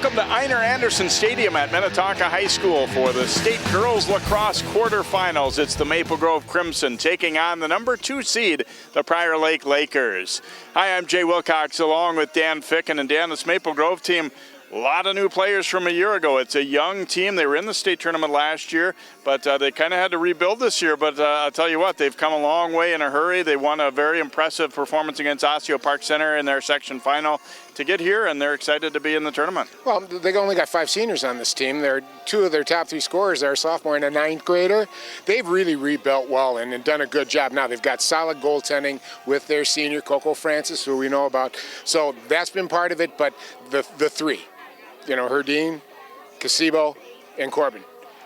Welcome to Einar Anderson Stadium at Minnetonka High School for the State Girls Lacrosse quarterfinals. It's the Maple Grove Crimson taking on the number 2 seed, the Prior Lake Lakers. Hi, I'm Jay Wilcox along with Dan Ficken. And Dan, this Maple Grove team, a lot of new players from a year ago. It's a young team. They were in the state tournament last year, but they kind of had to rebuild this year. But I'll tell you what, they've come a long way in a hurry. They won a very impressive performance against Osseo Park Center in their section final to get here, and they're excited to be in the tournament. Well, they only got 5 seniors on this team. They're 2 of their top 3 scorers are a sophomore and a 9th grader. They've really rebuilt well and done a good job. Now they've got solid goaltending with their senior, Coco Francis, who we know about. So that's been part of it, but the 3. Herdine, Casebo, and Corbin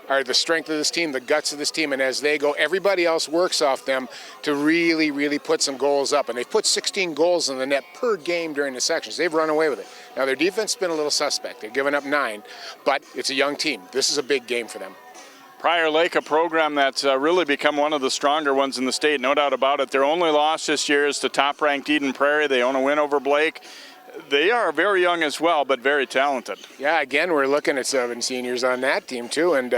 are the strength of this team, the guts of this team, and as they go, everybody else works off them to really, really put some goals up. And they've put 16 goals in the net per game during the sections. They've run away with it. Now, their defense has been a little suspect. They've given up 9, but it's a young team. This is a big game for them. Prior Lake, a program that's really become one of the stronger ones in the state, no doubt about it. Their only loss this year is to top-ranked Eden Prairie. They own a win over Blake. They are very young as well, but very talented. Yeah, again, we're looking at 7 seniors on that team, too, and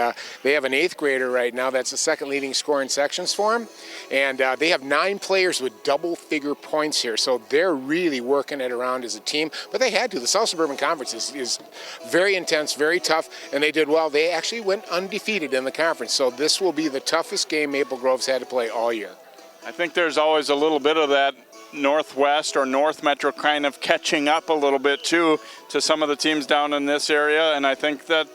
they have an 8th grader right now. That's the second leading scorer in sections for them, and they have 9 players with double-figure points here, so they're really working it around as a team, but they had to. The South Suburban Conference is very intense, very tough, and they did well. They actually went undefeated in the conference, so this will be the toughest game Maple Grove's had to play all year. I think there's always a little bit of that Northwest or North Metro kind of catching up a little bit too to some of the teams down in this area, and I think that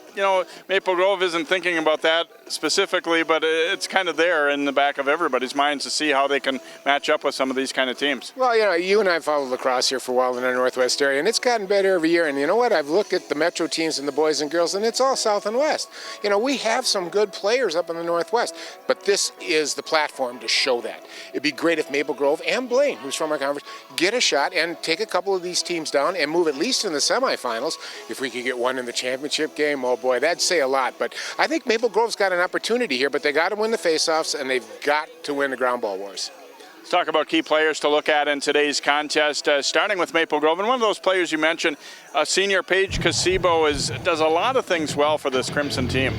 Maple Grove isn't thinking about that specifically, but it's kind of there in the back of everybody's minds to see how they can match up with some of these kind of teams. Well, you and I followed lacrosse here for a while in the Northwest area, and it's gotten better every year. And you know what? I've looked at the Metro teams and the boys and girls, and it's all South and West. We have some good players up in the Northwest, but this is the platform to show that. It'd be great if Maple Grove and Blaine, who's from our conference, get a shot and take a couple of these teams down and move at least in the semifinals. If we could get one in the championship game, oh boy, that'd say a lot. But I think Maple Grove's got an opportunity here, but they got to win the faceoffs and they've got to win the ground ball wars. Let's talk about key players to look at in today's contest, starting with Maple Grove. And one of those players you mentioned, senior Paige Casebo, does a lot of things well for this Crimson team.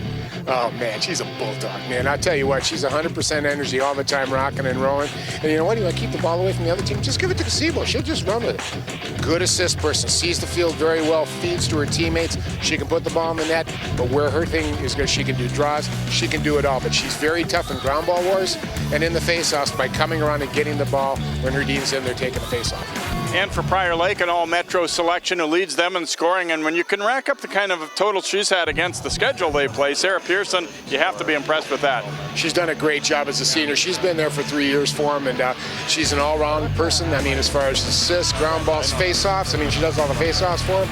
Oh, man, she's a bulldog, man. I'll tell you what, she's 100% energy all the time, rocking and rolling. And you know what? You want to keep the ball away from the other team? Just give it to Casebo. She'll just run with it. Good assist person, sees the field very well, feeds to her teammates. She can put the ball in the net, but where her thing is good, she can do draws. She can do it all, but she's very tough in ground ball wars and in the faceoffs by coming around and getting the ball when her dean's in there taking the faceoff. And for Prior Lake, an all-Metro selection who leads them in scoring. And when you can rack up the kind of total she's had against the schedule they play, Sarah Pearson, you have to be impressed with that. She's done a great job as a senior. She's been there for 3 years for them, and she's an all-round person. I mean, as far as assists, ground balls, face-offs, she does all the face-offs for them.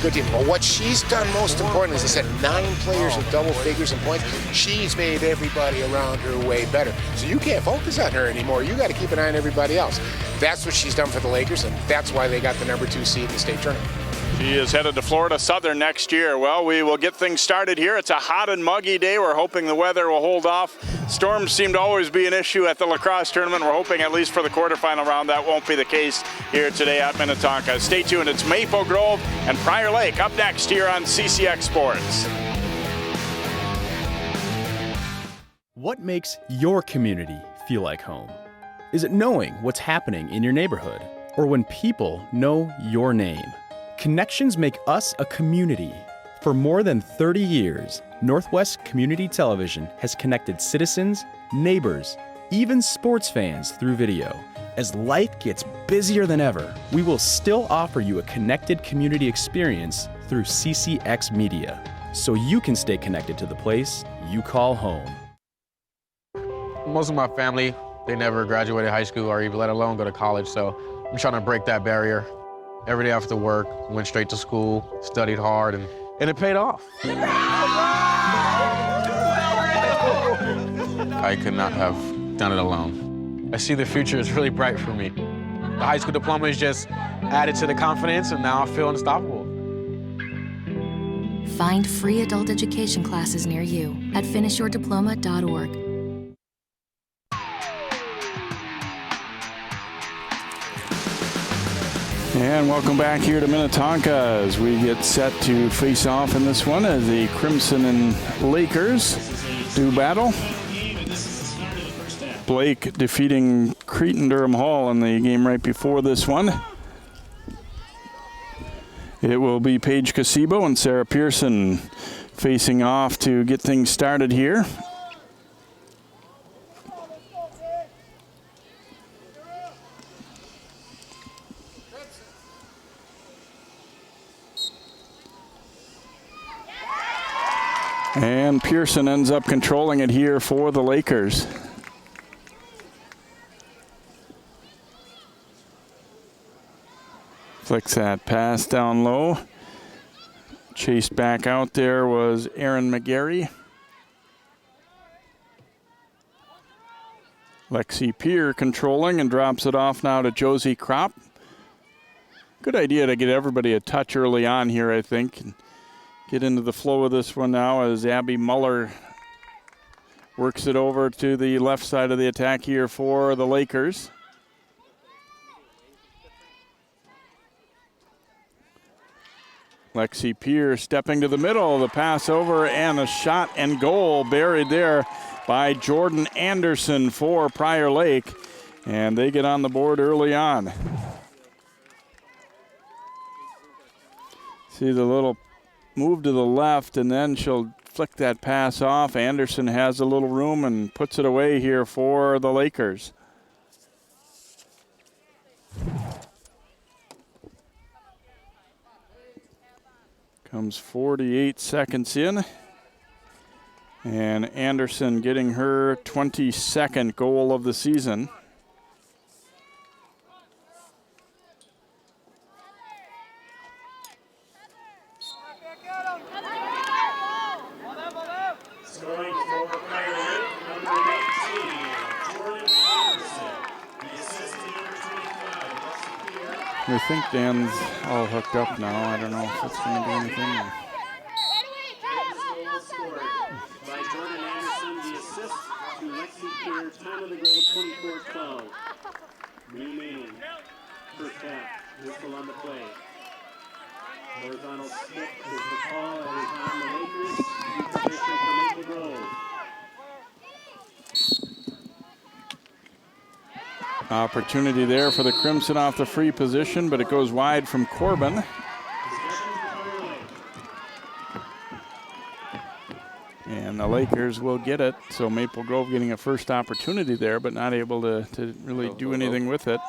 Good team. But what she's done most important is, I said, 9 players with double figures in points. She's made everybody around her way better. So you can't focus on her anymore. You got to keep an eye on everybody else. That's what she's done for the Lakers, and that's why they got the number 2 seed in the state tournament. She is headed to Florida Southern next year. Well, we will get things started here. It's a hot and muggy day. We're hoping the weather will hold off. Storms seem to always be an issue at the lacrosse tournament. We're hoping at least for the quarterfinal round that won't be the case here today at Minnetonka. Stay tuned. It's Maple Grove and Prior Lake up next here on CCX Sports. What makes your community feel like home? Is it knowing what's happening in your neighborhood? Or when people know your name? Connections make us a community. For more than 30 years, Northwest Community Television has connected citizens, neighbors, even sports fans through video. As life gets busier than ever, we will still offer you a connected community experience through CCX Media, so you can stay connected to the place you call home. Most of my family, they never graduated high school or even let alone go to college, so I'm trying to break that barrier. Every day after work, went straight to school, studied hard, and it paid off. I could not have done it alone. I see the future is really bright for me. The high school diploma is just added to the confidence, and now I feel unstoppable. Find free adult education classes near you at finishyourdiploma.org. And welcome back here to Minnetonka as we get set to face off in this one as the Crimson and Lakers do battle. Blake defeating Cretin-Durham Hall in the game right before this one. It will be Paige Casibo and Sarah Pearson facing off to get things started here. And Pearson ends up controlling it here for the Lakers. Flicks that pass down low. Chased back out there was Aaron McGarry. Lexi Pierre controlling and drops it off now to Josie Kropp. Good idea to get everybody a touch early on here, I think. Get into the flow of this one now as Abby Muller works it over to the left side of the attack here for the Lakers. Lexi Pierre stepping to the middle, the pass over and a shot and goal buried there by Jordan Anderson for Prior Lake. And they get on the board early on. See the little move to the left, and then she'll flick that pass off. Anderson has a little room and puts it away here for the Lakers. Comes 48 seconds in. And Anderson getting her 22nd goal of the season. I think Dan's all hooked up now. I don't know if it's going to do anything. By Jordan Anderson, the assist to Lexi Pierre, time of the goal, 24-12. Remaining. First half, whistle on the play. Horizontal slip is the call that is on the Lakers. New position for Maple Grove. Opportunity there for the Crimson off the free position, but it goes wide from Corbin. And the Lakers will get it. So Maple Grove getting a first opportunity there, but not able to really do anything with it.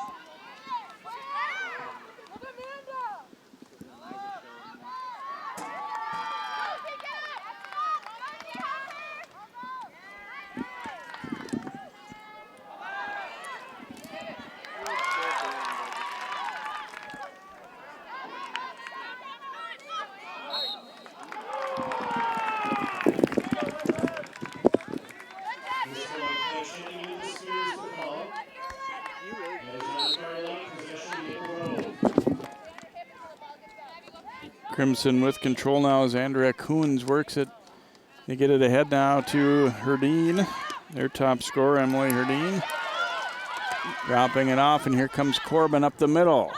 Crimson with control now as Andrea Coons works it. They get it ahead now to Herdeen, their top scorer, Emily Herdeen. Dropping it off, and here comes Corbin up the middle.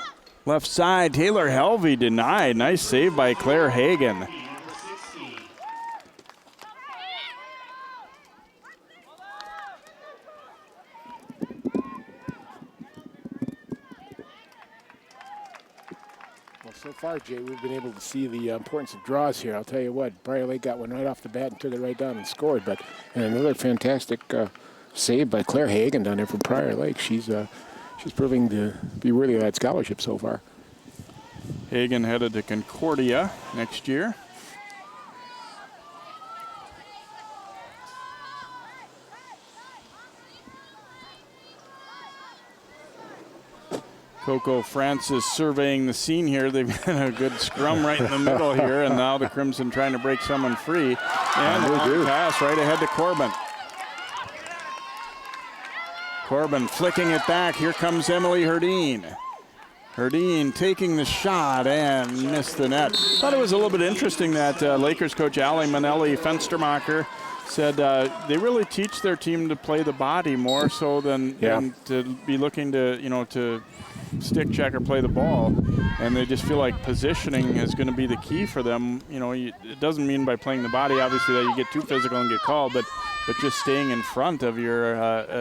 Left side, Taylor Helvey denied. Nice save by Claire Hagan. So far, Jay, we've been able to see the importance of draws here. I'll tell you what, Prior Lake got one right off the bat and took it right down and scored. But another fantastic save by Claire Hagan down there from Prior Lake. She's proving to be worthy of that scholarship so far. Hagan headed to Concordia next year. Coco Francis surveying the scene here. They've got a good scrum right in the middle here, and now the Crimson trying to break someone free. And a pass right ahead to Corbin. Corbin flicking it back. Here comes Emily Herdeen. Herdeen taking the shot and missed the net. Thought it was a little bit interesting that Lakers coach Ali Manelli-Fenstermacher said they really teach their team to play the body more so than to be looking to, to stick check or play the ball, and they just feel like positioning is going to be the key for them. You know, it doesn't mean by playing the body, obviously, that you get too physical and get called, but just staying in front of your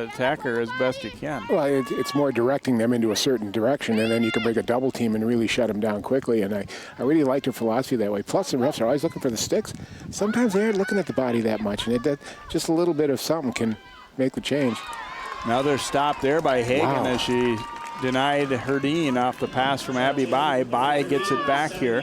attacker as best you can. Well, it's more directing them into a certain direction, and then you can bring a double team and really shut them down quickly. And I really liked her philosophy that way. Plus, the refs are always looking for the sticks. Sometimes they aren't looking at the body that much, and just a little bit of something can make the change. Now they're stopped there by Hagen as she denied Herdine off the pass from Abby Bai. Bai gets it back here.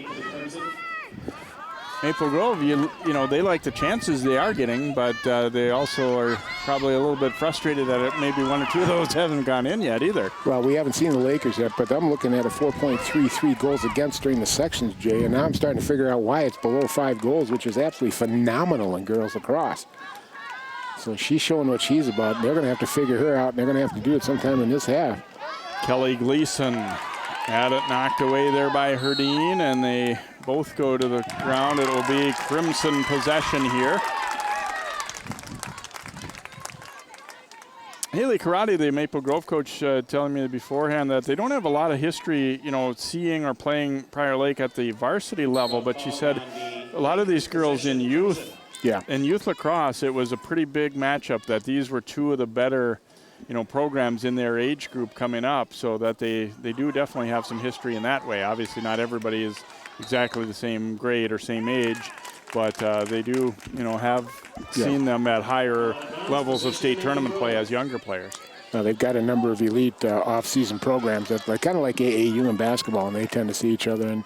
Maple Grove, you know, they like the chances they are getting, but they also are probably a little bit frustrated that maybe one or two of those haven't gone in yet either. Well, we haven't seen the Lakers yet, but I'm looking at a 4.33 goals against during the sections, Jay, and now I'm starting to figure out why it's below 5 goals, which is absolutely phenomenal in girls lacrosse. So she's showing what she's about. They're going to have to figure her out, and they're going to have to do it sometime in this half. Kelly Gleason had it knocked away there by Herdine, and they both go to the ground. It will be Crimson possession here. Haley Karate, the Maple Grove coach, telling me beforehand that they don't have a lot of history, you know, seeing or playing Prior Lake at the varsity level, but she said a lot of these girls in youth, in youth lacrosse, it was a pretty big matchup that these were two of the better, you know, programs in their age group coming up, so that they do definitely have some history in that way. Obviously not everybody is exactly the same grade or same age, but they do, you know, have seen them at higher levels of state tournament play as younger players. Well, they've got a number of elite off-season programs that kind of like AAU in basketball, and they tend to see each other. And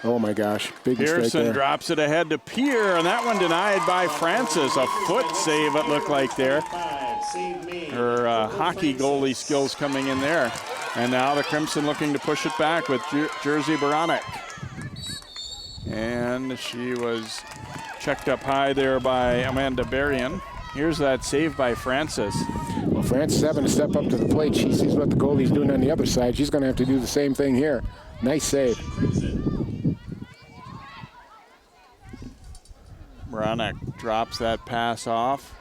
oh my gosh, big mistake there. Pearson drops it ahead to Pierre, and that one denied by Francis. A foot save, it looked like there. Her hockey goalie skills coming in there. And now the Crimson looking to push it back with Jersey Baranek. And she was checked up high there by Amanda Berrien. Here's that save by Francis. Well, Francis having to step up to the plate. She sees what the goalie's doing on the other side. She's going to have to do the same thing here. Nice save. Baranek drops that pass off.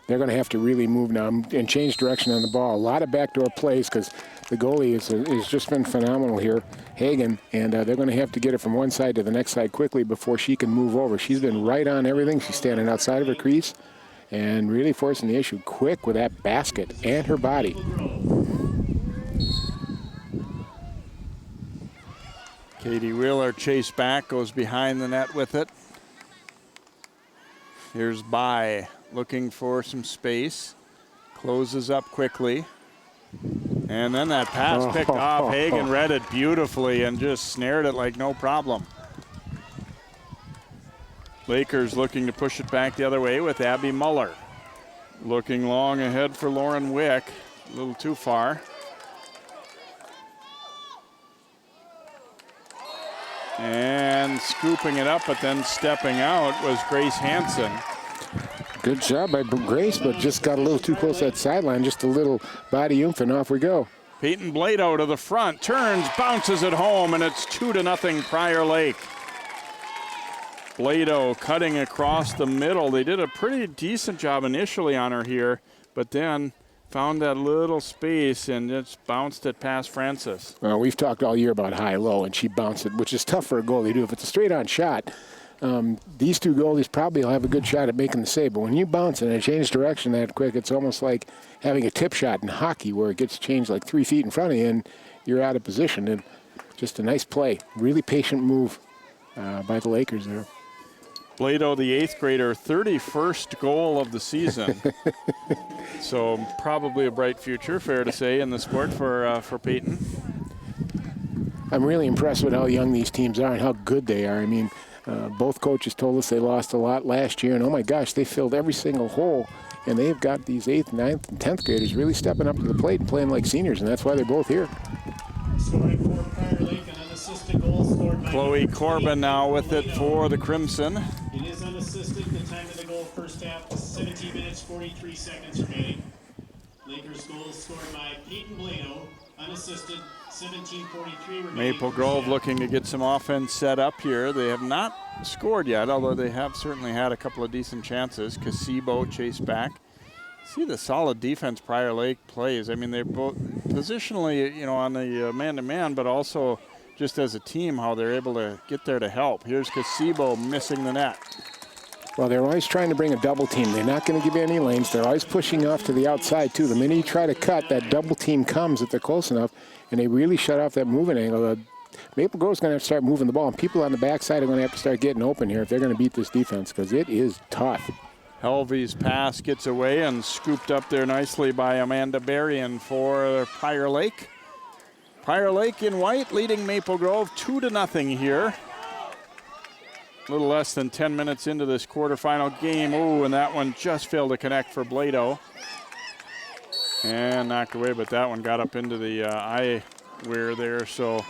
They're going to have to really move now and change direction on the ball. A lot of backdoor plays because the goalie has just been phenomenal here, Hagen, and they're going to have to get it from one side to the next side quickly before she can move over. She's been right on everything. She's standing outside of her crease and really forcing the issue quick with that basket and her body. Katie Wheeler chased back, goes behind the net with it. Here's Bai looking for some space, closes up quickly. And then that pass picked off. Hagen read it beautifully and just snared it like no problem. Lakers looking to push it back the other way with Abby Muller. Looking long ahead for Lauren Wick, a little too far. And scooping it up, but then stepping out was Grace Hansen. Good job by Grace, but just got a little too close to that sideline. Just a little body oomph, and off we go. Peyton Blado to the front, turns, bounces it home, and it's 2-0 Prior Lake. Blado cutting across the middle. They did a pretty decent job initially on her here, but then found that little space and just bounced it past Francis. Well, we've talked all year about high-low, and she bounced it, which is tough for a goalie to do. If it's a straight-on shot, these two goalies probably will have a good shot at making the save. But when you bounce and it changes direction that quick, it's almost like having a tip shot in hockey where it gets changed like 3 feet in front of you and you're out of position. And just a nice play. Really patient move by the Lakers there. Blado, the 8th grader, 31st goal of the season. So probably a bright future, fair to say, in the sport for Peyton. I'm really impressed with how young these teams are and how good they are. I mean, both coaches told us they lost a lot last year, and oh my gosh, they filled every single hole. And they've got these 8th, 9th, and 10th graders really stepping up to the plate and playing like seniors, and that's why they're both here. Scoring for Prior Lake, an unassisted goal scored by Chloe Corbin now with it for the Crimson. It is unassisted. The time of the goal first half was 17 minutes, 43 seconds remaining. Lakers goal scored by Peyton Blado, unassisted, 17:43 remaining. Maple Grove looking to get some offense set up here. They have not scored yet, although they have certainly had a couple of decent chances. Casebo chased back. See the solid defense Prior Lake plays. I mean, they're both positionally, you know, on the man-to-man, but also just as a team, how they're able to get there to help. Here's Casebo missing the net. Well, they're always trying to bring a double team. They're not going to give you any lanes. They're always pushing off to the outside, too. The minute you try to cut, that double team comes if they're close enough, and they really shut off that moving angle. Maple Grove's going to have to start moving the ball, and people on the backside are going to have to start getting open here if they're going to beat this defense, because it is tough. Helvey's pass gets away and scooped up there nicely by Amanda Berrien for Prior Lake. Prior Lake in white leading Maple Grove 2-0 here. A little less than 10 minutes into this quarterfinal game. Oh, and that one just failed to connect for Blado. And knocked away, but that one got up into the eye wear there, so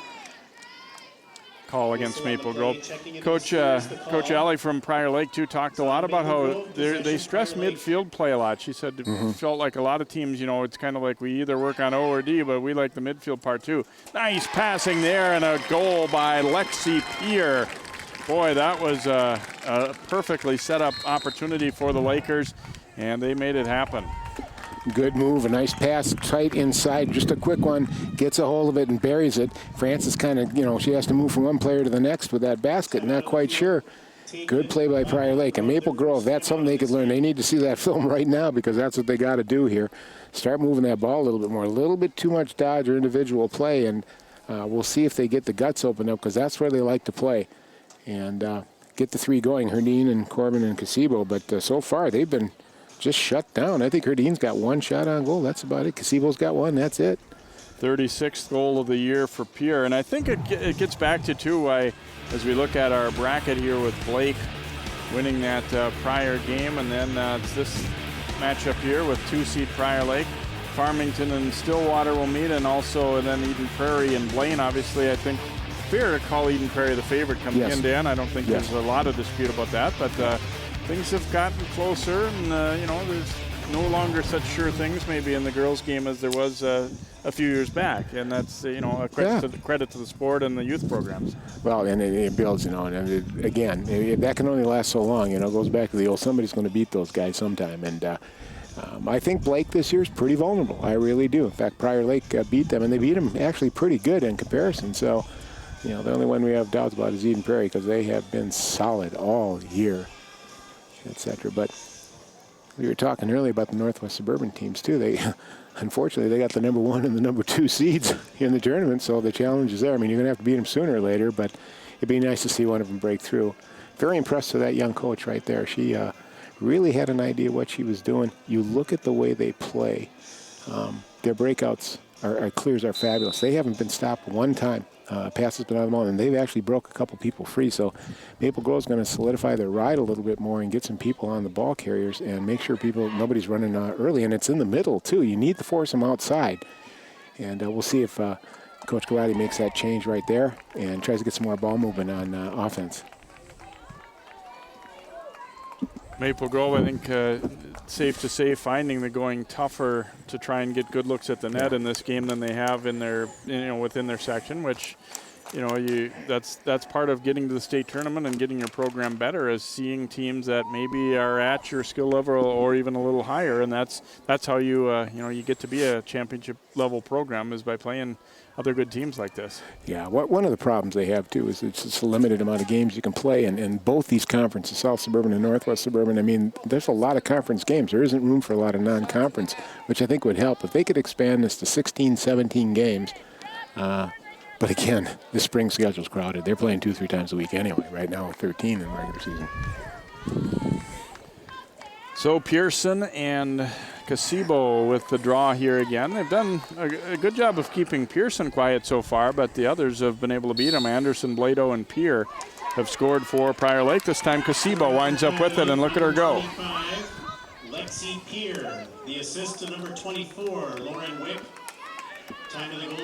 call against Maple Grove. Coach Alley from Prior Lake, too, talked a lot about how they stress midfield play a lot. She said it felt like a lot of teams, you know, it's kind of like we either work on O or D, but we like the midfield part, too. Nice passing there and a goal by Lexi Pierre. Boy, that was a perfectly set up opportunity for the Lakers, and they made it happen. Good move, a nice pass, tight inside, just a quick one, gets a hold of it and buries it. Francis kind of, you know, she has to move from one player to the next with that basket, not quite sure. Good play by Prior Lake. And Maple Grove, that's something they could learn. They need to see that film right now because that's what they got to do here. Start moving that ball a little bit more, a little bit too much dodge or individual play, and we'll see if they get the guts opened up because that's where they like to play. And get the three going, Herdine and Corbin and Casebo. But so far, they've been just shut down. I think Herdine's got one shot on goal. That's about it. Casebo's got one. That's it. 36th goal of the year for Pierre. And I think it gets back to, too, why as we look at our bracket here with Blake winning that prior game. And then it's this matchup here with 2-seed Prior Lake. Farmington and Stillwater will meet, and also and then Eden Prairie and Blaine. Obviously, I think fair to call Eden Prairie the favorite coming in, Dan. I don't think there's a lot of dispute about that, but things have gotten closer, and you know, there's no longer such sure things maybe in the girls' game as there was a few years back, and that's you know a credit to the sport and the youth programs. Well, and it builds, you know, and again, that can only last so long. You know, it goes back to the old somebody's going to beat those guys sometime, and I think Blake this year is pretty vulnerable. I really do. In fact, Prior Lake beat them, and they beat them actually pretty good in comparison. So. You know, the only one we have doubts about is Eden Prairie because they have been solid all year, etc. But we were talking earlier about the Northwest Suburban teams, too. They, unfortunately, they got the number 1 and the number 2 seeds in the tournament, so the challenge is there. I mean, you're going to have to beat them sooner or later, but it'd be nice to see one of them break through. Very impressed with that young coach right there. She really had an idea what she was doing. You look at the way they play. Their breakouts, our clears are fabulous. They haven't been stopped one time. Pass has been on them all, and they've actually broke a couple people free. So Maple Grove's going to solidify their ride a little bit more and get some people on the ball carriers and make sure nobody's running early. And it's in the middle, too. You need to force them outside. And we'll see if Coach Galati makes that change right there and tries to get some more ball movement on offense. Maple Grove, I think, safe to say, finding the going tougher to try and get good looks at the net in this game than they have in their, within their section. Which, that's part of getting to the state tournament and getting your program better, is seeing teams that maybe are at your skill level or even a little higher, and that's how you you get to be a championship level program, is by playing other good teams like this. Yeah, one of the problems they have, too, is it's just a limited amount of games you can play in both these conferences, South Suburban and Northwest Suburban. I mean, there's a lot of conference games. There isn't room for a lot of non-conference, which I think would help. If they could expand this to 16, 17 games, but again, the spring schedule's crowded. They're playing 2-3 times a week anyway, right now with 13 in the regular season. So Pearson and Casebo with the draw here again. They've done a good job of keeping Pearson quiet so far, but the others have been able to beat them. Anderson, Blado, and Pierre have scored for Prior Lake. This time Casebo winds up with it, and look at her go. Lexi Pierre, the assist to number 24, Lauren Wick.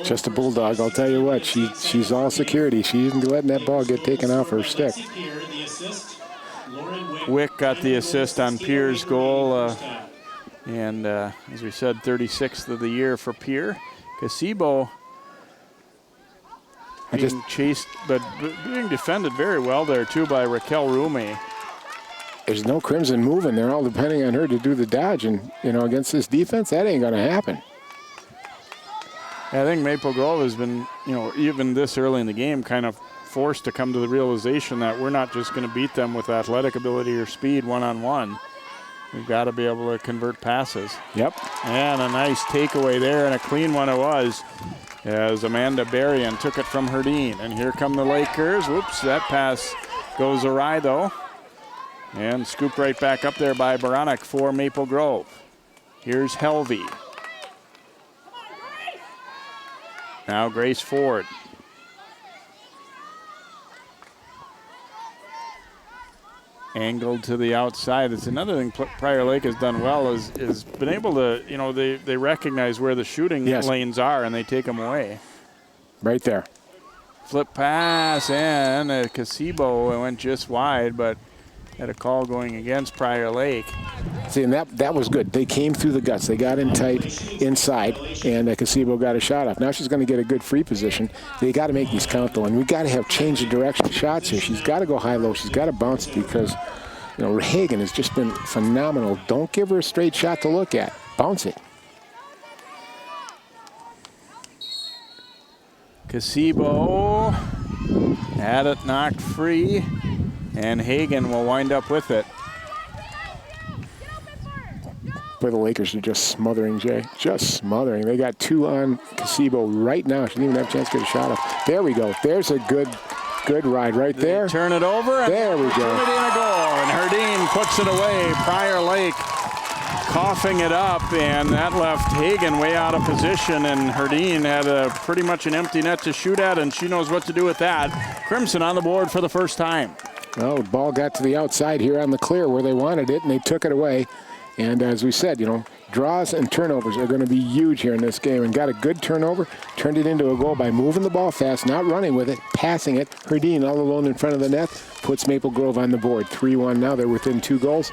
Just a bulldog, I'll tell you what. She's all security. She isn't letting that ball get taken off her stick. Wick got the assist on Pierre's goal. And as we said, 36th of the year for Pierre. Casebo being chased, but being defended very well there, too, by Raquel Rumi. There's no Crimson moving. They're all depending on her to do the dodge. And, against this defense, that ain't going to happen. I think Maple Grove has been, even this early in the game, kind of forced to come to the realization that we're not just going to beat them with athletic ability or speed one-on-one. We've got to be able to convert passes. Yep. And a nice takeaway there, and a clean one it was, as Amanda Berrien took it from Herdeen. And here come the Lakers. Whoops, that pass goes awry, though. And scooped right back up there by Baranek for Maple Grove. Here's Helvey. Now Grace Ford. Angled to the outside. It's another thing Prior Lake has done well is been able to, they recognize where the shooting lanes are and they take them away. Right there. Flip pass and a Casebo went just wide, but had a call going against Prior Lake. See, and that was good. They came through the guts. They got in tight inside, and Casebo got a shot off. Now she's going to get a good free position. They got to make these count, though, and we got to have change of direction shots here. She's got to go high-low. She's got to bounce it because, Hagen has just been phenomenal. Don't give her a straight shot to look at. Bounce it. Casebo had it knocked free, and Hagen will wind up with it. Boy, the Lakers are just smothering, Jay. Just smothering. They got two on Casebo right now. She didn't even have a chance to get a shot off. There we go. There's a good ride right there. Turn it over. And there we go. Turn it in a goal, and Herdeen puts it away. Prior Lake coughing it up, and that left Hagen way out of position, and Herdeen had pretty much an empty net to shoot at, and she knows what to do with that. Crimson on the board for the first time. Well, the ball got to the outside here on the clear where they wanted it, and they took it away. And as we said, draws and turnovers are going to be huge here in this game. And got a good turnover, turned it into a goal by moving the ball fast, not running with it, passing it. Herdeen all alone in front of the net, puts Maple Grove on the board. 3-1 now. They're within 2 goals.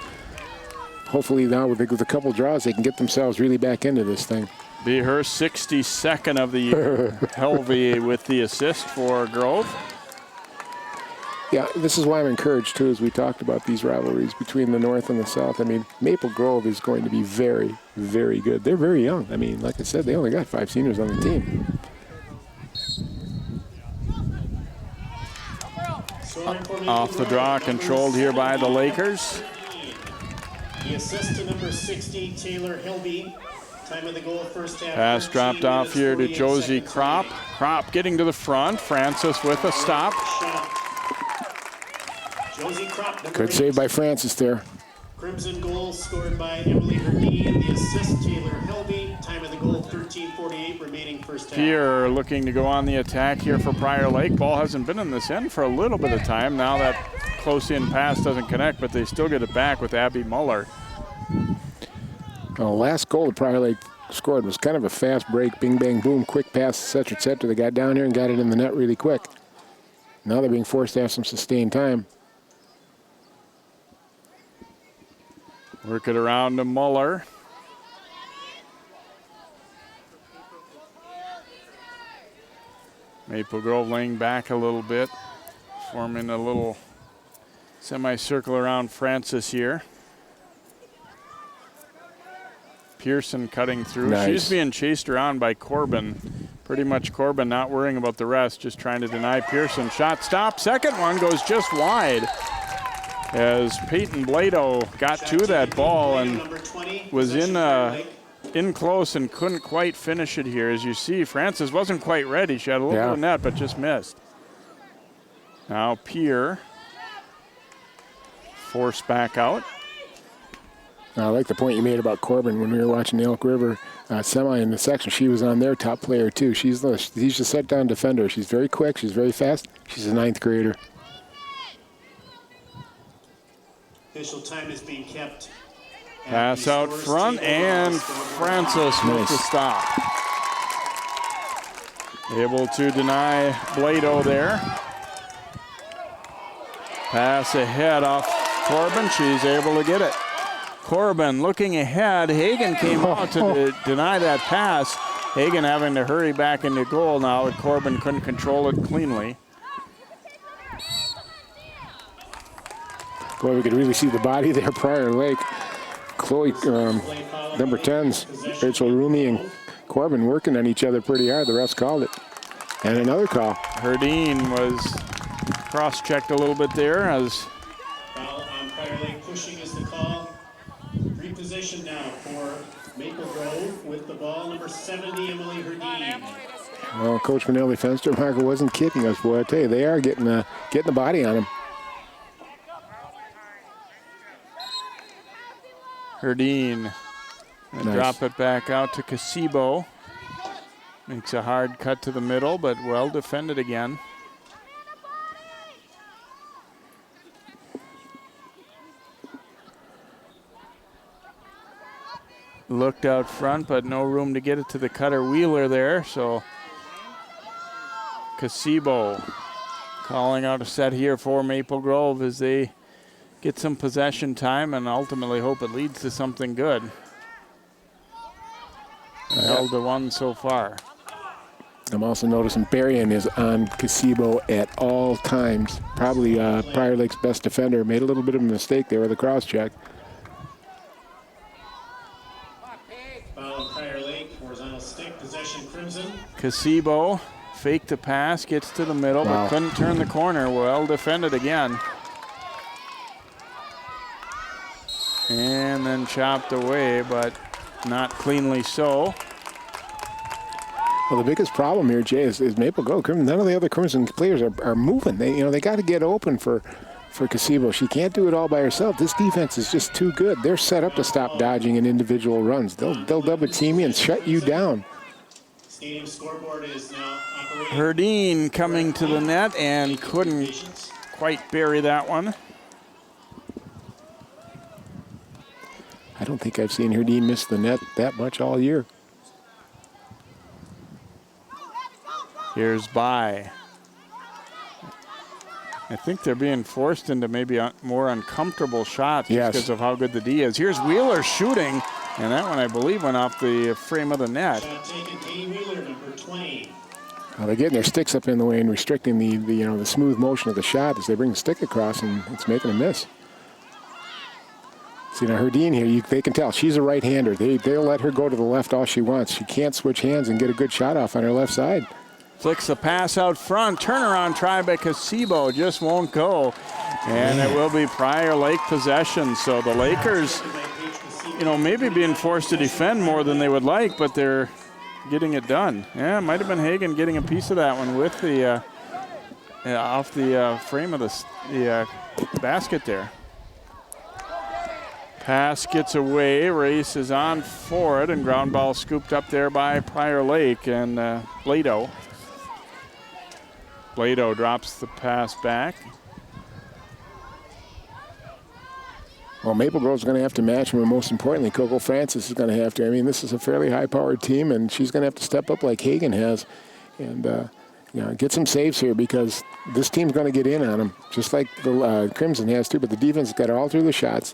Hopefully now with a couple draws, they can get themselves really back into this thing. Be her 62nd of the year. Helvey with the assist for Grove. Yeah, this is why I'm encouraged, too, as we talked about these rivalries between the North and the South. I mean, Maple Grove is going to be very, very good. They're very young. I mean, like I said, they only got 5 seniors on the team. Off the draw, controlled here by the Lakers. The assist to number 60, Taylor Helvey. Time of the goal, first half. Pass dropped off here to Josie Kropp. Kropp getting to the front. Francis with a stop. Good save by Francis there. Crimson goal scored by Emily Herdeen. The assist, Taylor Helvey. Time of the goal, 13:48 remaining first half. Pierre looking to go on the attack here for Prior Lake. Ball hasn't been in this end for a little bit of time. Now that close in pass doesn't connect, but they still get it back with Abby Muller. Well, the last goal that Prior Lake scored was kind of a fast break, bing, bang, boom, quick pass, et cetera. They got down here and got it in the net really quick. Now they're being forced to have some sustained time. Work it around to Muller. Maple Grove laying back a little bit, forming a little semicircle around Francis here. Pearson cutting through. Nice. She's being chased around by Corbin. Pretty much Corbin not worrying about the rest, just trying to deny Pearson. Shot stop. Second one goes just wide, as Peyton Blado got to that ball and was in close and couldn't quite finish it here. As you see, Francis wasn't quite ready. She had a little bit of net, but just missed. Now Pierre forced back out. I like the point you made about Corbin when we were watching the Elk River semi in the section. She was on their top player, too. She's a set-down defender. She's very quick. She's very fast. She's a 9th grader. Official time is being kept. Pass out front, and Francis with the stop. Able to deny Blado there. Pass ahead off Corbin. She's able to get it. Corbin looking ahead. Hagen came out to deny that pass. Hagen having to hurry back into goal now, and Corbin couldn't control it cleanly. Boy, we could really see the body there. Prior Lake. Chloe, number 10s, Rachel Rumi and Corbin working on each other pretty hard. The refs called it. And another call. Herdeen was cross-checked a little bit there as Foul on Prior Lake. Pushing is the call. Reposition now for Maple Grove with the ball, number 70, Emily Herdeen. Well, Coach Manelli Fenstermacher wasn't kidding us, boy. I tell you, they are getting the body on him. Herdeen Nice. drop it back out to Casibo. Makes a hard cut to the middle, but well defended again. Looked out front, but no room to get it to the cutter Wheeler there, so Casibo calling out a set here for Maple Grove as they get some possession time and ultimately hope it leads to something good. Held to one so far. I'm also noticing Berrien is on Casibo at all times. Probably Prior Lake's best defender. Made a little bit of a mistake there with the cross check. Foul on Prior Lake. Horizontal stick. Possession Crimson. Casibo faked the pass, gets to the middle, Wow. but couldn't turn the corner. Well defended again. And then chopped away, but not cleanly so. Well, the biggest problem here, Jay, is Maple Grove. None of the other Crimson players are moving. They got to get open for Casibo. She can't do it all by herself. This defense is just too good. They're set up to stop dodging in individual runs. They'll double team you and shut you down. Stadium scoreboard is now operating. Herdeen coming to the net and couldn't quite bury that one. I don't think I've seen Herdeen miss the net that much all year. Here's By. I think they're being forced into maybe more uncomfortable shots Yes. because of how good the D is. Here's Wheeler shooting, and that one I believe went off the frame of the net. Shot taken, Katie Wheeler, number 20. Well, they're getting their sticks up in the way and restricting the smooth motion of the shot as they bring the stick across, and it's making a miss. See, now Herdeen here, they can tell she's a right-hander. They'll let her go to the left all she wants. She can't switch hands and get a good shot off on her left side. Flicks the pass out front. Turnaround try by Casibo. Just won't go. And it will be Prior Lake possession. So the Lakers, maybe being forced to defend more than they would like, but they're getting it done. Yeah, it might have been Hagan getting a piece of that one with the off the frame of the basket there. Pass gets away. Race is on for it, and ground ball scooped up there by Prior Lake and Blado. Blado drops the pass back. Well, Maple Grove's going to have to match him, and most importantly, Coco Francis is going to have to. I mean, this is a fairly high-powered team, and she's going to have to step up like Hagan has and get some saves here because this team's going to get in on them, just like the Crimson has too, but the defense has got all through the shots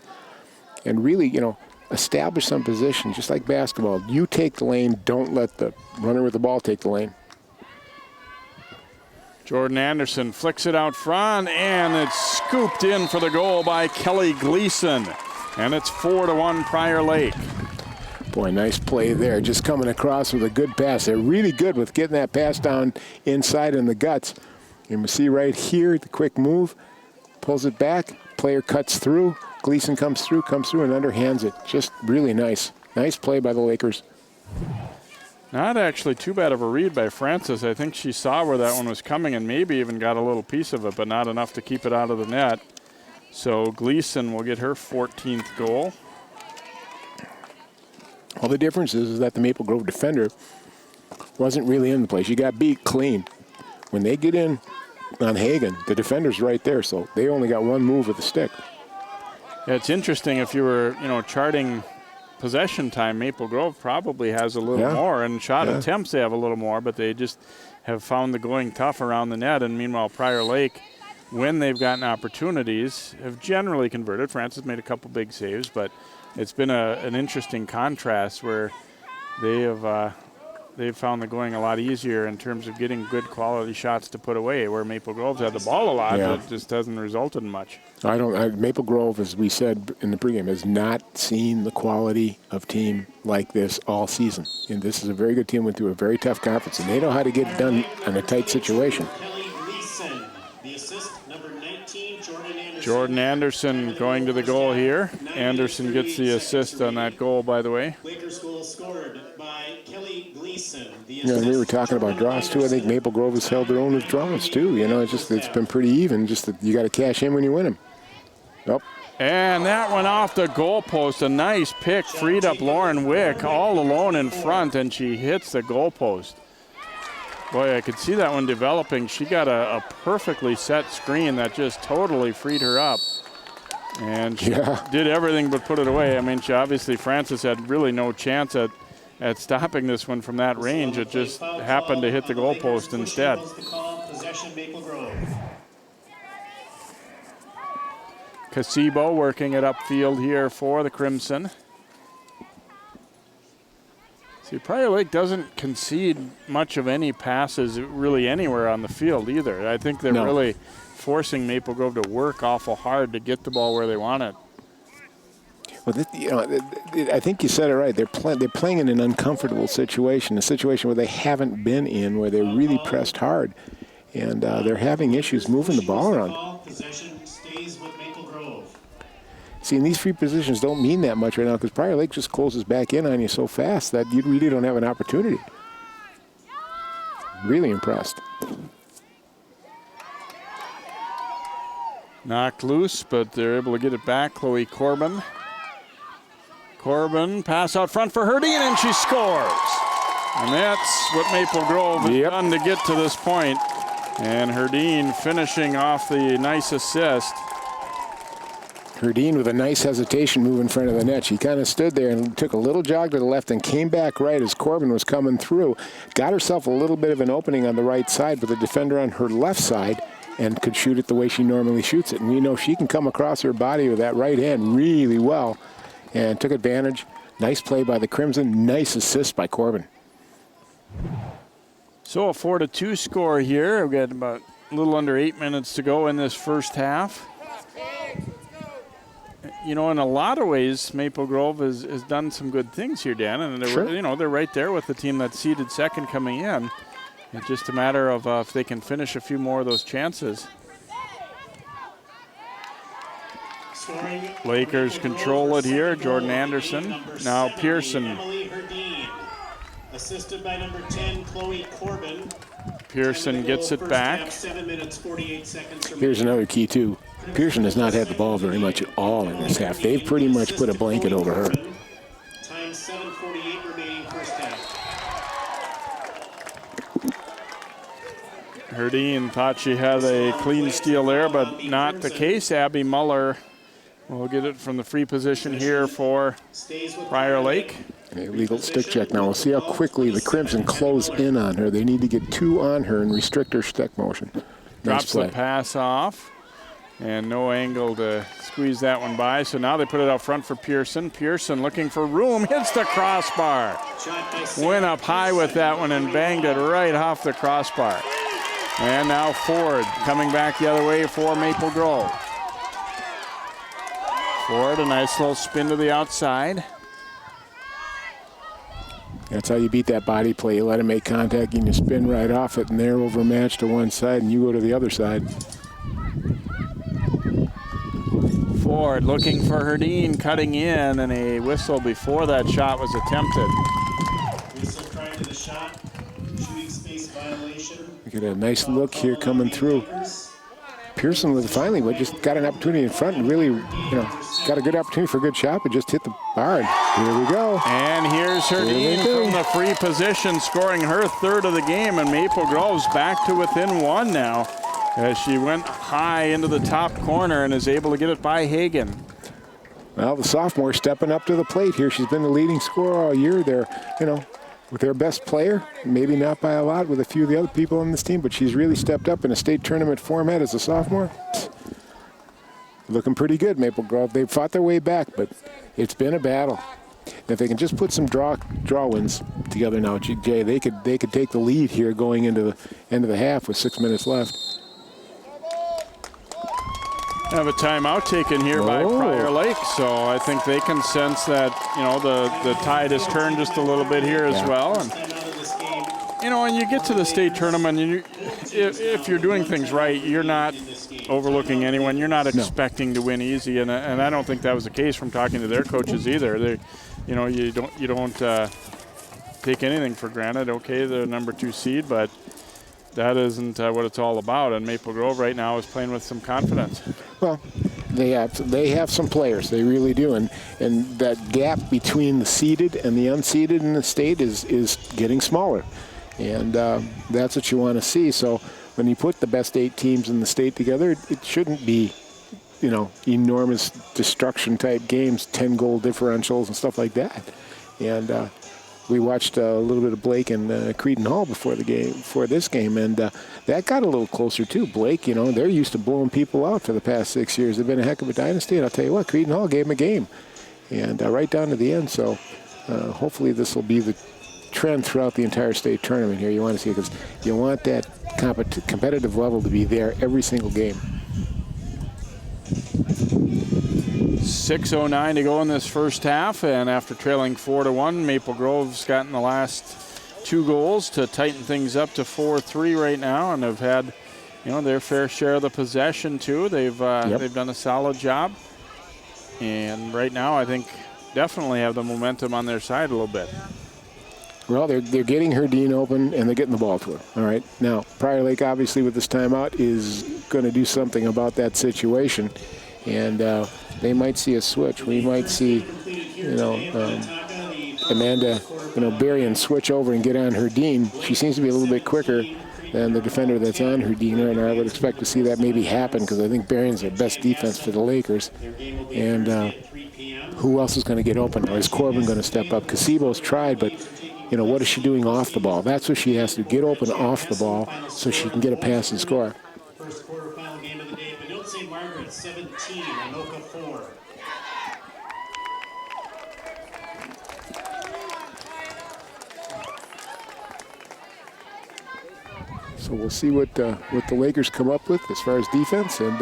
and really, establish some position, just like basketball. You take the lane, don't let the runner with the ball take the lane. Jordan Anderson flicks it out front, and it's scooped in for the goal by Kelly Gleason. And it's 4-1 Prior Lake. Boy, nice play there. Just coming across with a good pass. They're really good with getting that pass down inside in the guts. And we see right here the quick move. Pulls it back. Player cuts through. Gleason comes through and underhands it. Just really nice. Nice play by the Lakers. Not actually too bad of a read by Francis. I think she saw where that one was coming and maybe even got a little piece of it, but not enough to keep it out of the net. So Gleason will get her 14th goal. All the difference is that the Maple Grove defender wasn't really in the play. She got beat clean. When they get in on Hagan, the defender's right there, so they only got one move with the stick. Yeah, it's interesting if you were, charting possession time, Maple Grove probably has a little more, and shot attempts they have a little more, but they just have found the going tough around the net. And meanwhile, Prior Lake, when they've gotten opportunities, have generally converted. Francis made a couple big saves, but it's been an interesting contrast where they have they've found the going a lot easier in terms of getting good quality shots to put away, where Maple Grove's had the ball a lot, but it just hasn't resulted in much. Maple Grove, as we said in the pregame, has not seen the quality of team like this all season. And this is a very good team, went through a very tough conference, and they know how to get it done in a tight situation. Jordan Anderson going to the goal here. Anderson gets the assist on that goal, by the way. Lakers goal scored by Kelly Gleason. We were talking about draws, too. I think Maple Grove has held their own with draws, too. You know, it's been pretty even, just that you got to cash in when you win them. Nope. And that went off the goalpost. A nice pick, freed up Lauren Wick all alone in front, and she hits the goalpost. Boy, I could see that one developing. She got a perfectly set screen that just totally freed her up. And she did everything but put it away. I mean, Francis had really no chance at stopping this one from that range. It just happened to hit the goalpost instead. Casebo working it upfield here for the Crimson. See, Prior Lake doesn't concede much of any passes really anywhere on the field either. I think they're really forcing Maple Grove to work awful hard to get the ball where they want it. Well, I think you said it right. They're playing in an uncomfortable situation, a situation where they haven't been in, where they're really pressed hard, and they're having issues moving the ball around. Possession stays with Maple Grove. See, and these free positions don't mean that much right now because Prior Lake just closes back in on you so fast that you really don't have an opportunity. Really impressed. Knocked loose, but they're able to get it back. Chloe Corbin. Corbin, pass out front for Herdine, and she scores. And that's what Maple Grove has done to get to this point. And Herdine finishing off the nice assist. Herdine with a nice hesitation move in front of the net. She kind of stood there and took a little jog to the left and came back right as Corbin was coming through. Got herself a little bit of an opening on the right side with the defender on her left side and could shoot it the way she normally shoots it. And we know she can come across her body with that right hand really well and took advantage. Nice play by the Crimson. Nice assist by Corbin. So a 4-2 score here. We've got about a little under 8 minutes to go in this first half. You know, in a lot of ways, Maple Grove has done some good things here, Dan, and they're right there with the team that's seeded second coming in. It's just a matter of if they can finish a few more of those chances. Lakers control it here. Jordan Anderson. Now Pearson. Assisted by number 10, Chloe Corbin. Pearson gets it back. 7 minutes, 48 seconds. Here's another key, too. Pearson has not had the ball very much at all in this half. They've pretty much put a blanket over her. Time 7:48 remaining first half. Herdine thought she had a clean steal there, but not the case. Abby Muller will get it from the free position here for Prior Lake. Illegal stick check now. We'll see how quickly the Crimson close in on her. They need to get two on her and restrict her stick motion. Drops the pass off. And no angle to squeeze that one by. So now they put it out front for Pearson. Pearson looking for room, hits the crossbar. Went up high with that one and banged it right off the crossbar. And now Ford coming back the other way for Maple Grove. Ford, a nice little spin to the outside. That's how you beat that body play. You let him make contact and you spin right off it, and they're overmatched to one side and you go to the other side. Ford looking for Herdine, cutting in, and a whistle before that shot was attempted. Whistle prior to the shot. Shooting space violation. We get a nice look here coming through. Pearson was finally just got an opportunity in front and really, got a good opportunity for a good shot, but just hit the bar. And here we go. And here's Herdine from the free position, scoring her third of the game, and Maple Grove's back to within one now, as she went high into the top corner and is able to get it by Hagen. Well, the sophomore stepping up to the plate here. She's been the leading scorer all year. They're, with their best player, maybe not by a lot with a few of the other people on this team, but she's really stepped up in a state tournament format as a sophomore. Looking pretty good, Maple Grove. They've fought their way back, but it's been a battle. if they can just put some draw wins together now, Jay, they could take the lead here going into the end of the half with 6 minutes left. Have a timeout taken here by Prior Lake, so I think they can sense that, you know, the tide has turned just a little bit here as well. And, you know, when you get to the state tournament, if you're doing things right, you're not overlooking anyone. You're not expecting to win easy, and I don't think that was the case from talking to their coaches either. They, you know, you don't take anything for granted. Okay, they're number 2 seed, but that isn't what it's all about. And Maple Grove right now is playing with some confidence. Well, they have some players, they really do, and that gap between the seeded and the unseeded in the state is getting smaller, and that's what you want to see. So when you put the best 8 teams in the state together, it shouldn't be, you know, enormous destruction type games, 10-goal differentials and stuff like that. And we watched a little bit of Blake and Creedon Hall before this game, and that got a little closer too. Blake, you know, they're used to blowing people out for the past 6 years. They've been a heck of a dynasty, and I'll tell you what, Creedon Hall gave them a game, and right down to the end. So hopefully this will be the trend throughout the entire state tournament here. You want to see it because you want that competitive level to be there every single game. 6:09 to go in this first half, and after trailing 4-1, Maple Grove's gotten the last 2 goals to tighten things up to 4-3 right now, and have had, you know, their fair share of the possession too. They've done a solid job, and right now I think definitely have the momentum on their side a little bit. Well, they're getting Herdine open, and they're getting the ball to her. All right. Now, Prior Lake, obviously, with this timeout, is going to do something about that situation, and they might see a switch. We might see, you know, Amanda, you know, Berrien switch over and get on Herdine. She seems to be a little bit quicker than the defender that's on Herdine, and I would expect to see that maybe happen because I think Berrien's their best defense for the Lakers. And who else is going to get open? Or is Corbin going to step up? Casebo's tried, but you know, what is she doing off the ball? That's what she has to get open off the ball so she can get a pass and score. First quarterfinal game of the day, Benilde St. Margaret 17, Anoka 4. So we'll see what the Lakers come up with as far as defense, and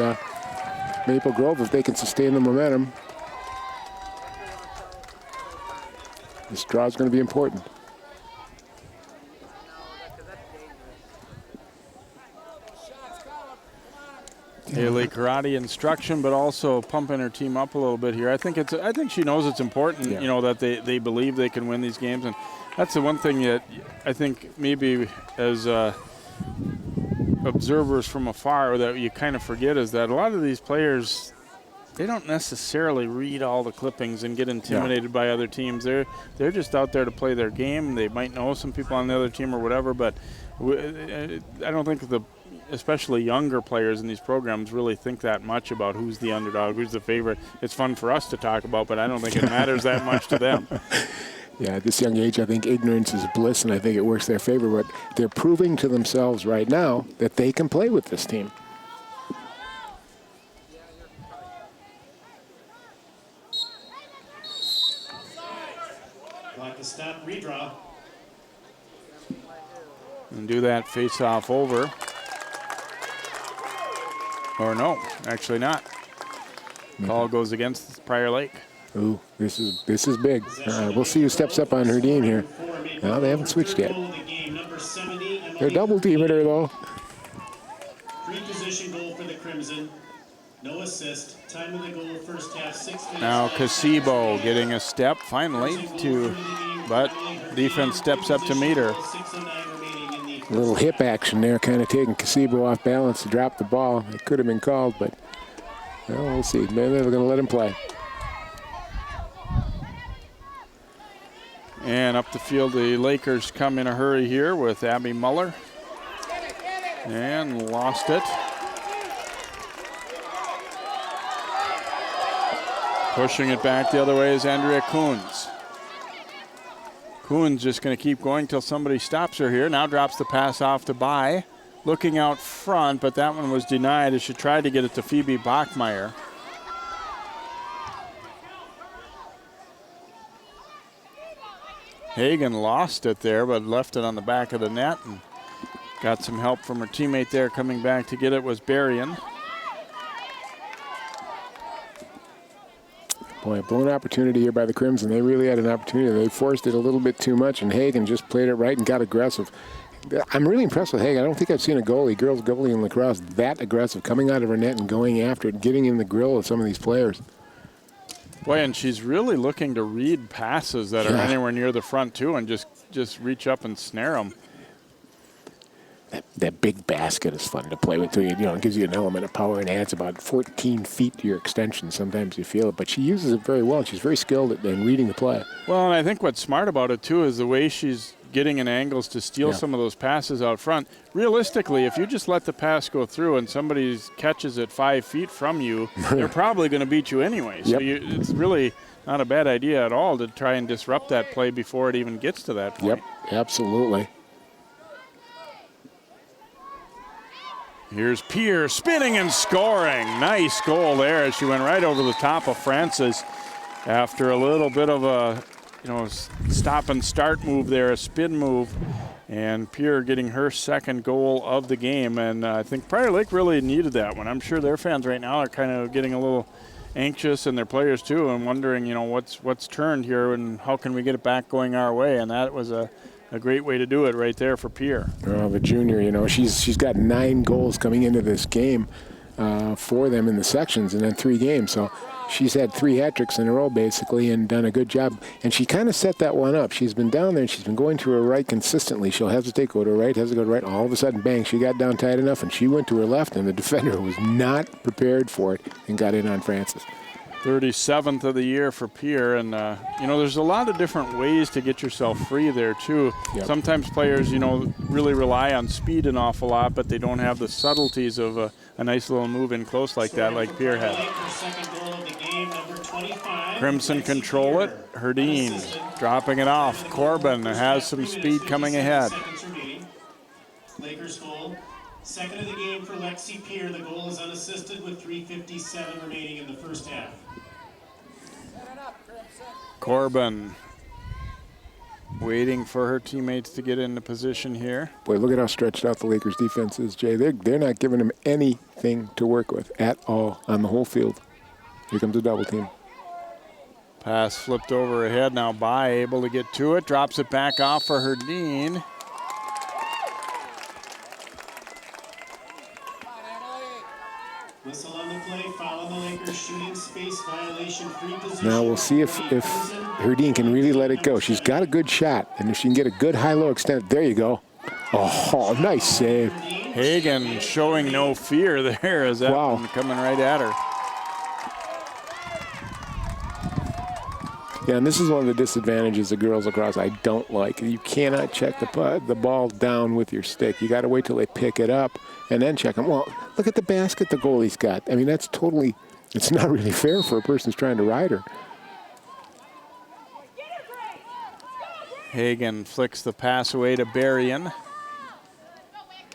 Maple Grove, if they can sustain the momentum, this draw is going to be important. Haley karate instruction, but also pumping her team up a little bit here. I think she knows it's important, you know, that they believe they can win these games, and that's the one thing that I think maybe as observers from afar that you kind of forget is that a lot of these players, they don't necessarily read all the clippings and get intimidated by other teams. They're just out there to play their game. They might know some people on the other team or whatever, but I don't think especially younger players in these programs really think that much about who's the underdog, who's the favorite. It's fun for us to talk about, but I don't think it matters that much to them. Yeah, at this young age, I think ignorance is bliss, and I think it works their favor. But they're proving to themselves right now that they can play with this team. Clock to stop, redraw. And do that face-off over. Or no, actually not. Call goes against Prior Lake. Ooh, this is big. We'll see who steps up on Herdine here. No, they haven't switched yet. They're double teaming her though. Free position goal for the Crimson. No assist. Time of the goal first half 6 minutes. Now Casebo getting a step finally but defense steps up to meet her. A little hip action there, kind of taking Casebo off balance to drop the ball. It could have been called, but well, we'll see. Maybe they're going to let him play. And up the field, the Lakers come in a hurry here with Abby Muller. And lost it. Pushing it back the other way is Andrea Coons. Coons just going to keep going till somebody stops her here. Now drops the pass off to Bai. Looking out front, but that one was denied as she tried to get it to Phoebe Bachmeyer. Hagen lost it there, but left it on the back of the net and got some help from her teammate there. Coming back to get it was Berrien. Boy, a blown opportunity here by the Crimson. They really had an opportunity. They forced it a little bit too much, and Hagen just played it right and got aggressive. I'm really impressed with Hagen. I don't think I've seen a girls goalie in lacrosse that aggressive, coming out of her net and going after it, getting in the grill of some of these players. Boy, and she's really looking to read passes that are anywhere near the front, too, and just reach up and snare them. That big basket is fun to play with, too. You know, it gives you an element of power and adds about 14 feet to your extension. Sometimes you feel it, but she uses it very well. She's very skilled at reading the play. Well, and I think what's smart about it, too, is the way she's getting in angles to steal some of those passes out front. Realistically, if you just let the pass go through and somebody catches it 5 feet from you, they're probably going to beat you anyway. So it's really not a bad idea at all to try and disrupt that play before it even gets to that point. Yep, absolutely. Here's Pierre spinning and scoring. Nice goal there as she went right over the top of Francis after a little bit of a stop and start move there, a spin move, and Pierre getting her second goal of the game. And I think Prior Lake really needed that one. I'm sure their fans right now are kind of getting a little anxious, and their players too, and wondering, what's turned here and how can we get it back going our way. And that was a great way to do it right there for Pierre. Well, the junior, she's got 9 goals coming into this game for them in the sections, and then 3 games. So she's had 3 hat tricks in a row, basically, and done a good job. And she kind of set that one up. She's been down there, and she's been going to her right consistently. She'll hesitate, go to her right, hesitate, go to her right. All of a sudden, bang, she got down tight enough, and she went to her left, and the defender was not prepared for it and got in on Francis. 37th of the year for Pierre, and there's a lot of different ways to get yourself free there too. Sometimes players really rely on speed an awful lot, but they don't have the subtleties of a nice little move in close like that, like Pierre had. Crimson control it. Herdine dropping it off. Corbin has some speed coming ahead. Lakers goal. Second of the game for Lexi Pierre. The goal is unassisted with 3:57 remaining in the first half. Corbin waiting for her teammates to get into position here. Boy, look at how stretched out the Lakers defense is, Jay. They're not giving them anything to work with at all on the whole field. Here comes a double team. Pass flipped over ahead. Now Bai able to get to it. Drops it back off for Herdine. Whistle on the play, foul on the Lakers, shooting space violation, free position. Now we'll see if Herdine can really let it go. She's got a good shot, and if she can get a good high-low extent, there you go. Oh, nice save. Hagen showing no fear there as that one coming right at her. Yeah, and this is one of the disadvantages of girls lacrosse I don't like. You cannot check the ball down with your stick. You got to wait till they pick it up and then check them. Well, look at the basket the goalie's got. I mean, it's not really fair for a person who's trying to ride her. Hagen flicks the pass away to Berrien.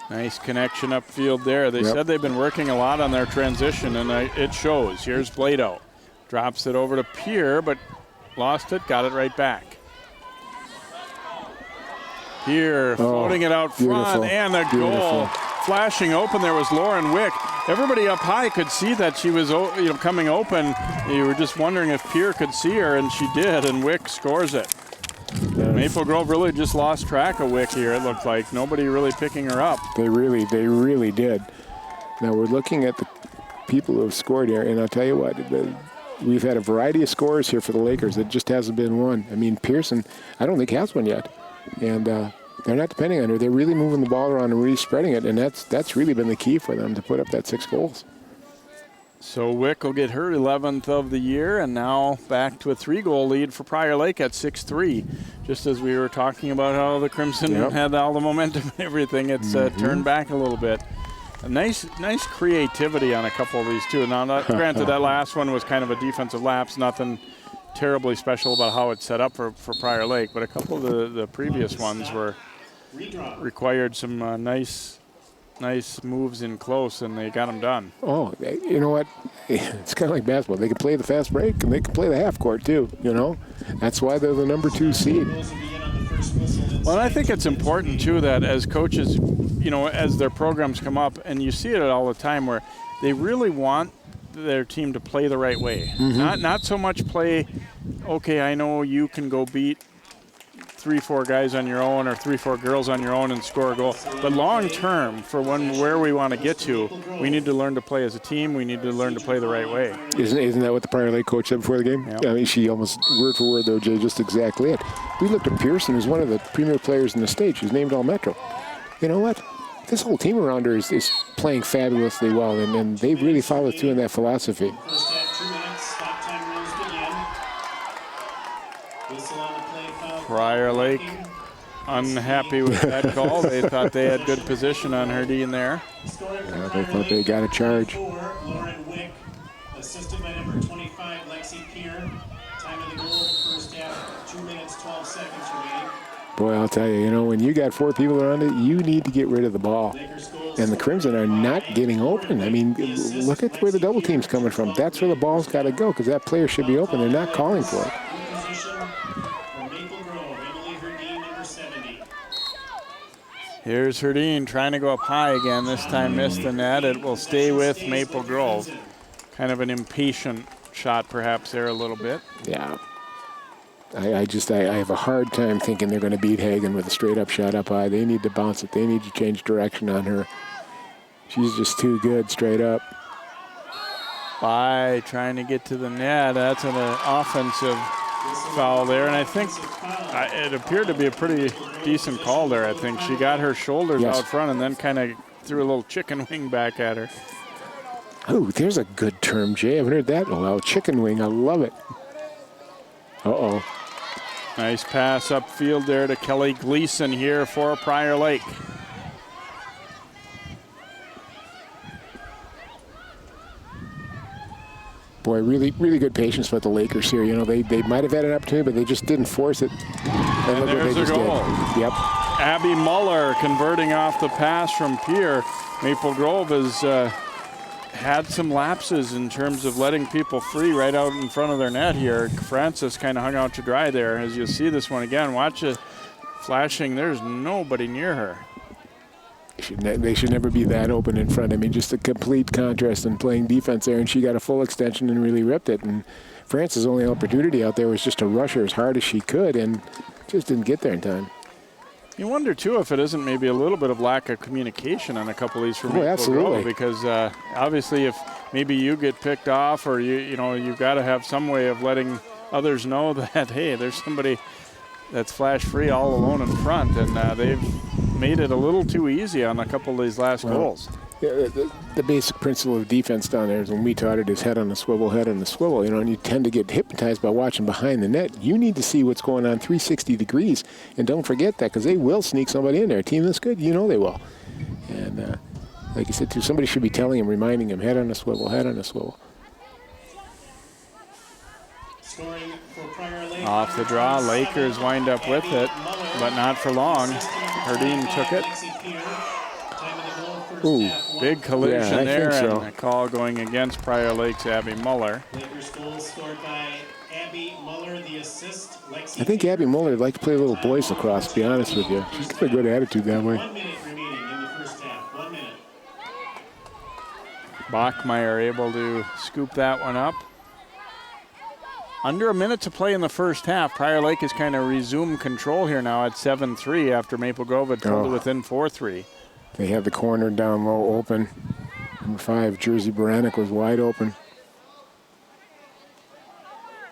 Nice connection upfield there. They said they've been working a lot on their transition, and it shows. Here's Blado. Drops it over to Pierre, but lost it, got it right back. Pierre floating it out front, and a goal. Flashing open there was Lauren Wick. Everybody up high could see that she was coming open. You were just wondering if Pierre could see her, and she did, and Wick scores it. Maple Grove really just lost track of Wick here, it looked like. Nobody really picking her up. They really did. Now we're looking at the people who have scored here, and I'll tell you what, we've had a variety of scores here for the Lakers. It just hasn't been one. I mean, Pearson, I don't think has one yet. And they're not depending on her. They're really moving the ball around and really spreading it, and that's really been the key for them to put up that 6 goals. So Wick will get her 11th of the year, and now back to a 3-goal lead for Prior Lake at 6-3. Just as we were talking about how the Crimson had all the momentum and everything, it's turned back a little bit. A nice creativity on a couple of these too. Now, granted, that last one was kind of a defensive lapse, nothing terribly special about how it's set up for Prior Lake, but a couple of the previous ones required some nice moves in close, and they got them done. Oh, you know what? It's kind of like basketball. They can play the fast break, and they can play the half court too, That's why they're the number 2 seed. Well, and I think it's important, too, that as coaches, you know, as their programs come up, and you see it all the time where they really want their team to play the right way. Not so much play, okay, I know you can go beat 3-4 guys on your own or 3-4 girls on your own and score a goal. But long term, for where we want to get to, we need to learn to play as a team. We need to learn to play the right way. Isn't that what the Prior Lake coach said before the game? Yep. I mean, she almost word for word, though, Jay, just exactly it. We looked at Pearson, who's one of the premier players in the state. She's named All-Metro. You know what? This whole team around her is playing fabulously well, and they really followed through in that philosophy. First half, 2 minutes. Stop time rules begin. Whistle on the play, foul. Prior Lake unhappy with that call. They thought they had good position on her D in there. Yeah, they thought they got a charge. Lauren Wick, assisted by number 25, Lexi Pierre. Time of the goal, first half, 2 minutes, 12 seconds remaining. Boy, I'll tell you, when you got 4 people around it, you need to get rid of the ball. And the Crimson are not getting open. I mean, look at where the double team's coming from. That's where the ball's got to go, because that player should be open. They're not calling for it. Here's Herdine trying to go up high again. This time missed the net. It will stay with Maple Grove. Kind of an impatient shot perhaps there a little bit. Yeah. I have a hard time thinking they're going to beat Hagen with a straight-up shot up high. They need to bounce it. They need to change direction on her. She's just too good straight up. By trying to get to the net. That's an offensive foul there. And I think it appeared to be a pretty decent call there, I think. She got her shoulders out front and then kind of threw a little chicken wing back at her. Oh, there's a good term, Jay. I haven't heard that in a while. Chicken wing. I love it. Uh-oh. Nice pass upfield there to Kelly Gleason here for Prior Lake. Boy, really, really good patience with the Lakers here. You know, they might have had an opportunity, but they just didn't force it. And there's a goal. Yep. Abby Muller converting off the pass from Pierre. Maple Grove has had some lapses in terms of letting people free right out in front of their net here. Francis kind of hung out to dry there. As you see this one again, watch it flashing. There's nobody near her. They should never be that open in front. I mean, just a complete contrast in playing defense there, and she got a full extension and really ripped it. And Francis' only opportunity out there was just to rush her as hard as she could and just didn't get there in time. You wonder, too, if it isn't maybe a little bit of lack of communication on a couple of these from Maple Grove, because obviously if maybe you get picked off or you've got to have some way of letting others know that, hey, there's somebody that's flash free all alone in front, and they've made it a little too easy on a couple of these last goals. Yeah, the basic principle of defense down there is when we taught it is head on the swivel, and you tend to get hypnotized by watching behind the net. You need to see what's going on 360 degrees, and don't forget that, because they will sneak somebody in there. A team that's good, you know they will. And like you said, too, somebody should be telling him, reminding him, head on the swivel, head on the swivel. Scoring for Prior Lake. Off the draw, Lakers wind up with it, but not for long. Herdine took it. Ooh, big collision there, so. And a call going against Prior Lake's Abby Muller. Lakers goal scored by Abby Muller, the assist. I think Abby Muller would like to play a little boys lacrosse, to be honest with you. She's got a good attitude that way. 1 minute remaining in the first half. 1 minute. Bachmeyer able to scoop that one up. Under a minute to play in the first half. Prior Lake has kind of resumed control here now at 7-3 after Maple Grove had pulled it within 4-3. They have the corner down low open. Number 5, Jersey Baranek, was wide open.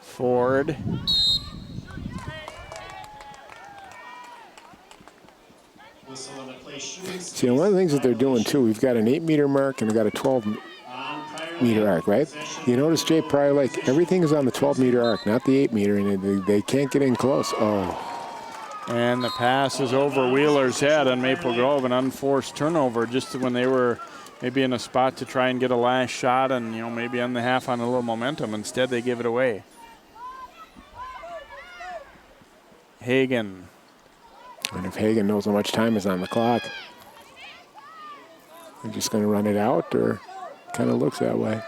Ford. See, one of the things that they're doing, too, we've got an 8-meter mark and we've got a 12-meter arc, right? You notice, Jay, Prior Lake, everything is on the 12-meter arc, not the 8-meter, and they can't get in close. Oh. And the pass is over Wheeler's head on Maple Grove, an unforced turnover just when they were maybe in a spot to try and get a last shot and, maybe end the half on a little momentum. Instead, they give it away. Hagen. And if Hagen knows how much time is on the clock, they're just going to run it out, or kind of looks that way.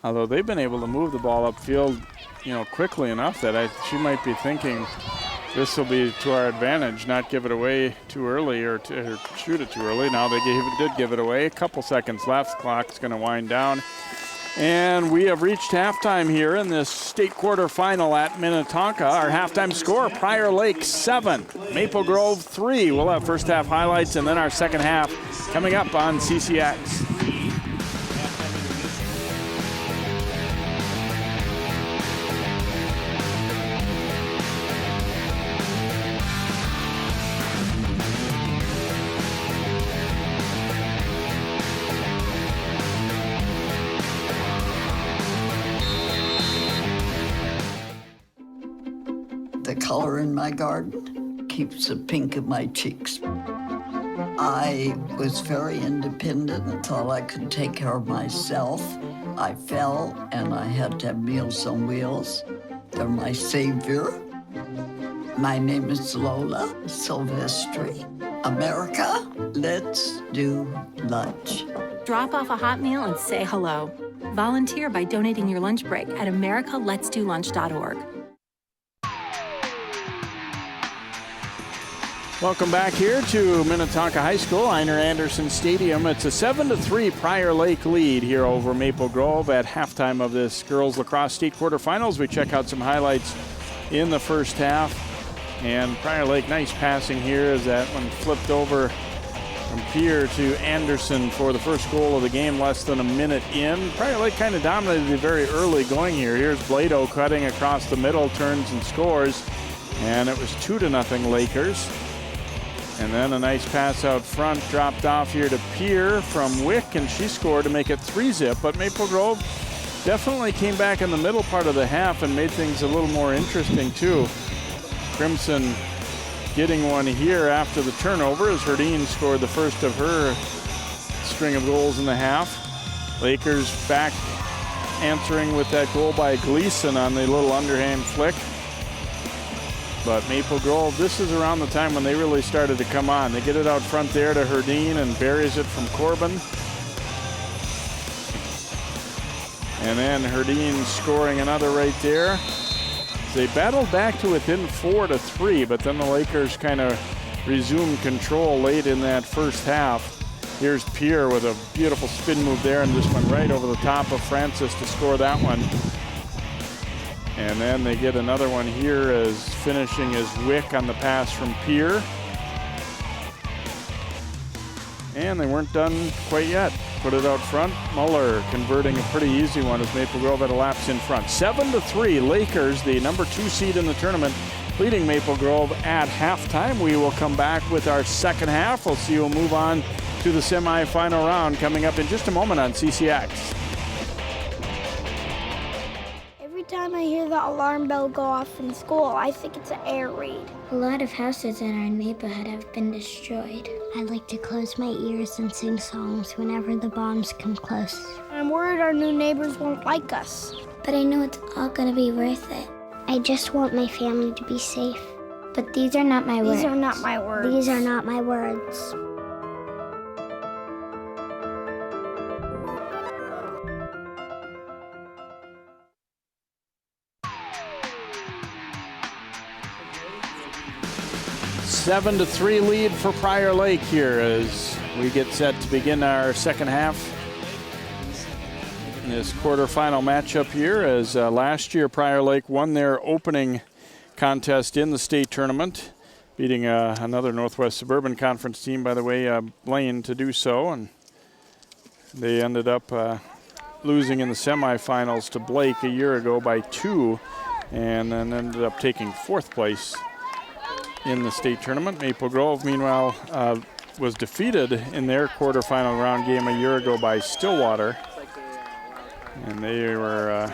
Although they've been able to move the ball upfield quickly enough that she might be thinking this will be to our advantage, not give it away too early or shoot it too early. Now they did give it away. A couple seconds left. The clock's going to wind down. And we have reached halftime here in this state quarterfinal at Minnetonka. Our halftime score, Prior Lake 7, Maple Grove 3. We'll have first half highlights and then our second half coming up on CCX. The color in my garden keeps the pink in my cheeks. I was very independent and thought I could take care of myself. I fell and I had to have Meals on Wheels. They're my savior. My name is Lola Silvestri. America, let's do lunch. Drop off a hot meal and say hello. Volunteer by donating your lunch break at americaletsdolunch.org. Welcome back here to Minnetonka High School, Einar Anderson Stadium. It's a 7-3 Prior Lake lead here over Maple Grove at halftime of this girls lacrosse state quarterfinals. We check out some highlights in the first half. And Prior Lake, nice passing here as that one flipped over from Pierre to Anderson for the first goal of the game, less than a minute in. Prior Lake kind of dominated the very early going here. Here's Blado cutting across the middle, turns and scores. And it was 2-0 Lakers. And then a nice pass out front, dropped off here to Pierre from Wick, and she scored to make it 3-zip. But Maple Grove definitely came back in the middle part of the half and made things a little more interesting too. Crimson getting one here after the turnover as Herdine scored the first of her string of goals in the half. Lakers back answering with that goal by Gleason on the little underhand flick. But Maple Grove, this is around the time when they really started to come on. They get it out front there to Herdine and buries it from Corbin. And then Herdine scoring another right there. They battled back to within 4-3, but then the Lakers kind of resumed control late in that first half. Here's Pierre with a beautiful spin move there and just went right over the top of Francis to score that one. And then they get another one here as finishing is Wick on the pass from Pierre. And they weren't done quite yet. Put it out front. Muller converting a pretty easy one as Maple Grove had a lapse in front. 7-3 Lakers, the number 2 seed in the tournament, leading Maple Grove at halftime. We will come back with our second half. We'll see who'll move on to the semifinal round coming up in just a moment on CCX. Every time I hear the alarm bell go off in school, I think it's an air raid. A lot of houses in our neighborhood have been destroyed. I like to close my ears and sing songs whenever the bombs come close. I'm worried our new neighbors won't like us. But I know it's all gonna be worth it. I just want my family to be safe. But these are not my words. These are not my words. These are not my words. Seven to 3 lead for Prior Lake here as we get set to begin our second half in this quarterfinal matchup here. As last year Prior Lake won their opening contest in the state tournament, beating another Northwest Suburban Conference team, by the way, Blaine, to do so, and they ended up losing in the semifinals to Blake a year ago by 2, and then ended up taking 4th place in the state tournament. Maple Grove, meanwhile, was defeated in their quarterfinal round game a year ago by Stillwater. And they were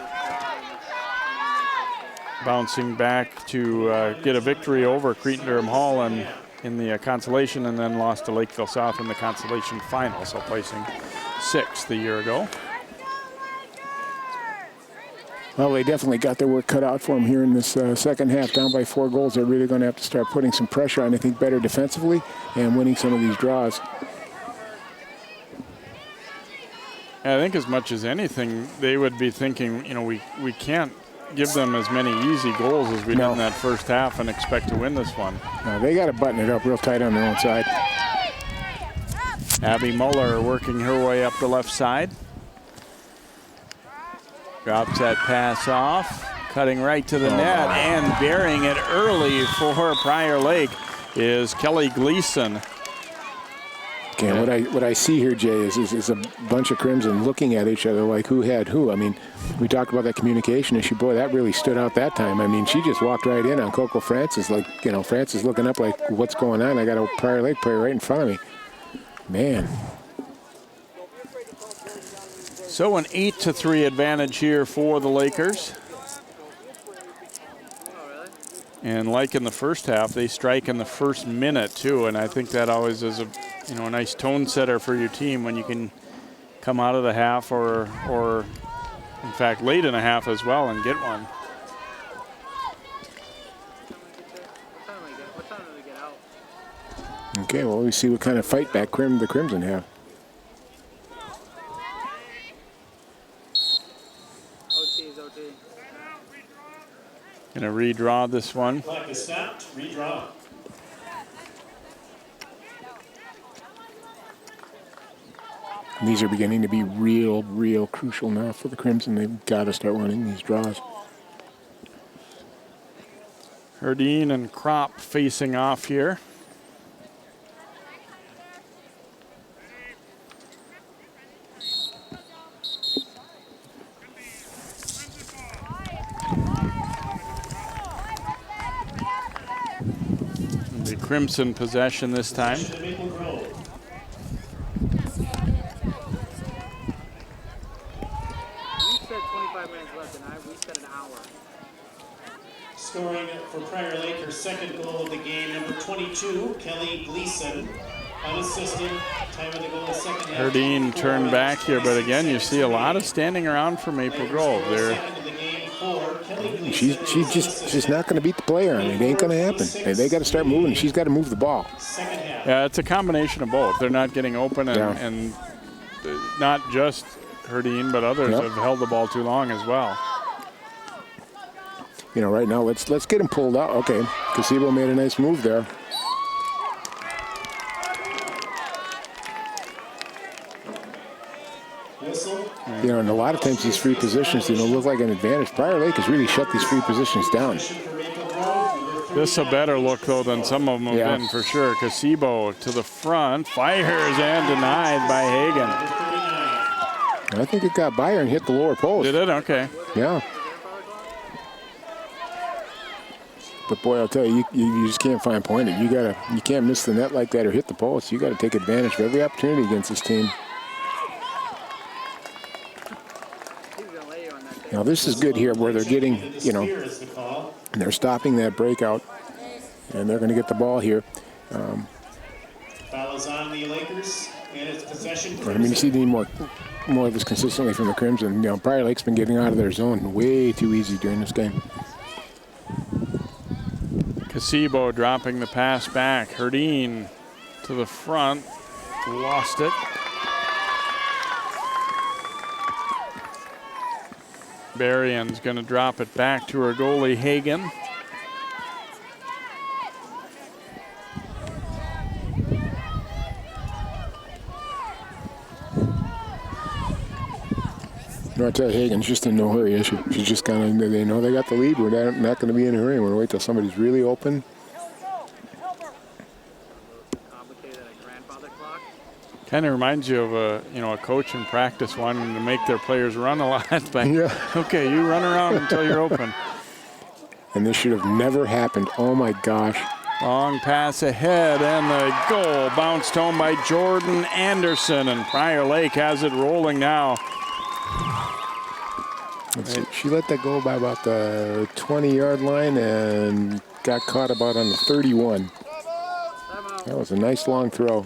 bouncing back to get a victory over Cretin-Durham Hall in the consolation, and then lost to Lakeville South in the consolation final, so placing 6th a year ago. Well, they definitely got their work cut out for them here in this second half. Down by 4 goals, they're really going to have to start putting some pressure on, I think, better defensively and winning some of these draws. I think as much as anything, they would be thinking, we can't give them as many easy goals as we did in that first half and expect to win this one. No, they got to button it up real tight on their own side. Abby Muller working her way up the left side. Drops that pass off, cutting right to the net, and burying it early for Prior Lake is Kelly Gleason. Okay, what I see here, Jay, is a bunch of Crimson looking at each other like who had who. I mean, we talked about that communication issue. Boy, that really stood out that time. I mean, she just walked right in on Coco Francis, like, you know, Francis looking up like, what's going on? I got a Prior Lake player right in front of me. Man. So an 8-3 advantage here for the Lakers. And like in the first half, they strike in the first minute too, and I think that always is a nice tone setter for your team when you can come out of the half or in fact late in a half as well and get one. Okay, well, we see what kind of fight back the Crimson have. Gonna redraw this one. Clock is stopped. Redraw. These are beginning to be real crucial now for the Crimson. They've got to start winning these draws. Herdeen and Kropp facing off here. The Crimson possession this time. Scoring for Prior Lake, her second goal of the game, number 22, Kelly Gleason, unassisted. Time of the goal, second half. Herdeen turned back here, but again, you see a lot of standing around for Maple Grove. She's just not going to beat the player. I mean, it ain't going to happen. They got to start moving. She's got to move the ball. Yeah, it's a combination of both. They're not getting open, and not just Herdeen, but others have held the ball too long as well. You know, right now, let's get him pulled out. Okay, Casebo made a nice move there. You know, and a lot of times these free positions, look like an advantage. Prior Lake has really shut these free positions down. This is a better look, though, than some of them have been for sure. Casebo to the front, fires and denied by Hagen. I think it got by her and hit the lower post. Did it? Okay. Yeah. But boy, I'll tell you, you just can't find point it. You can't miss the net like that or hit the post. You got to take advantage of every opportunity against this team. Now this is good here where they're getting, and they're stopping that breakout, and they're going to get the ball here. Follows on the Lakers, and it's possession. I mean, you see more of this consistently from the Crimson. Prior Lake's been getting out of their zone way too easy during this game. Casebo dropping the pass back. Herdeen to the front, lost it. Berrien's going to drop it back to her goalie, Hagen. No, I tell you, Hagen's just in no hurry, is she? She's just kind of, they know they got the lead. We're not going to be in a hurry. We're going to wait till somebody's really open. Kind of reminds you of a coach in practice wanting to make their players run a lot. But okay, you run around until you're open. And this should have never happened. Oh my gosh. Long pass ahead, and the goal bounced home by Jordan Anderson, and Prior Lake has it rolling now. She let that go by about the 20-yard line and got caught about on the 31. That was a nice long throw.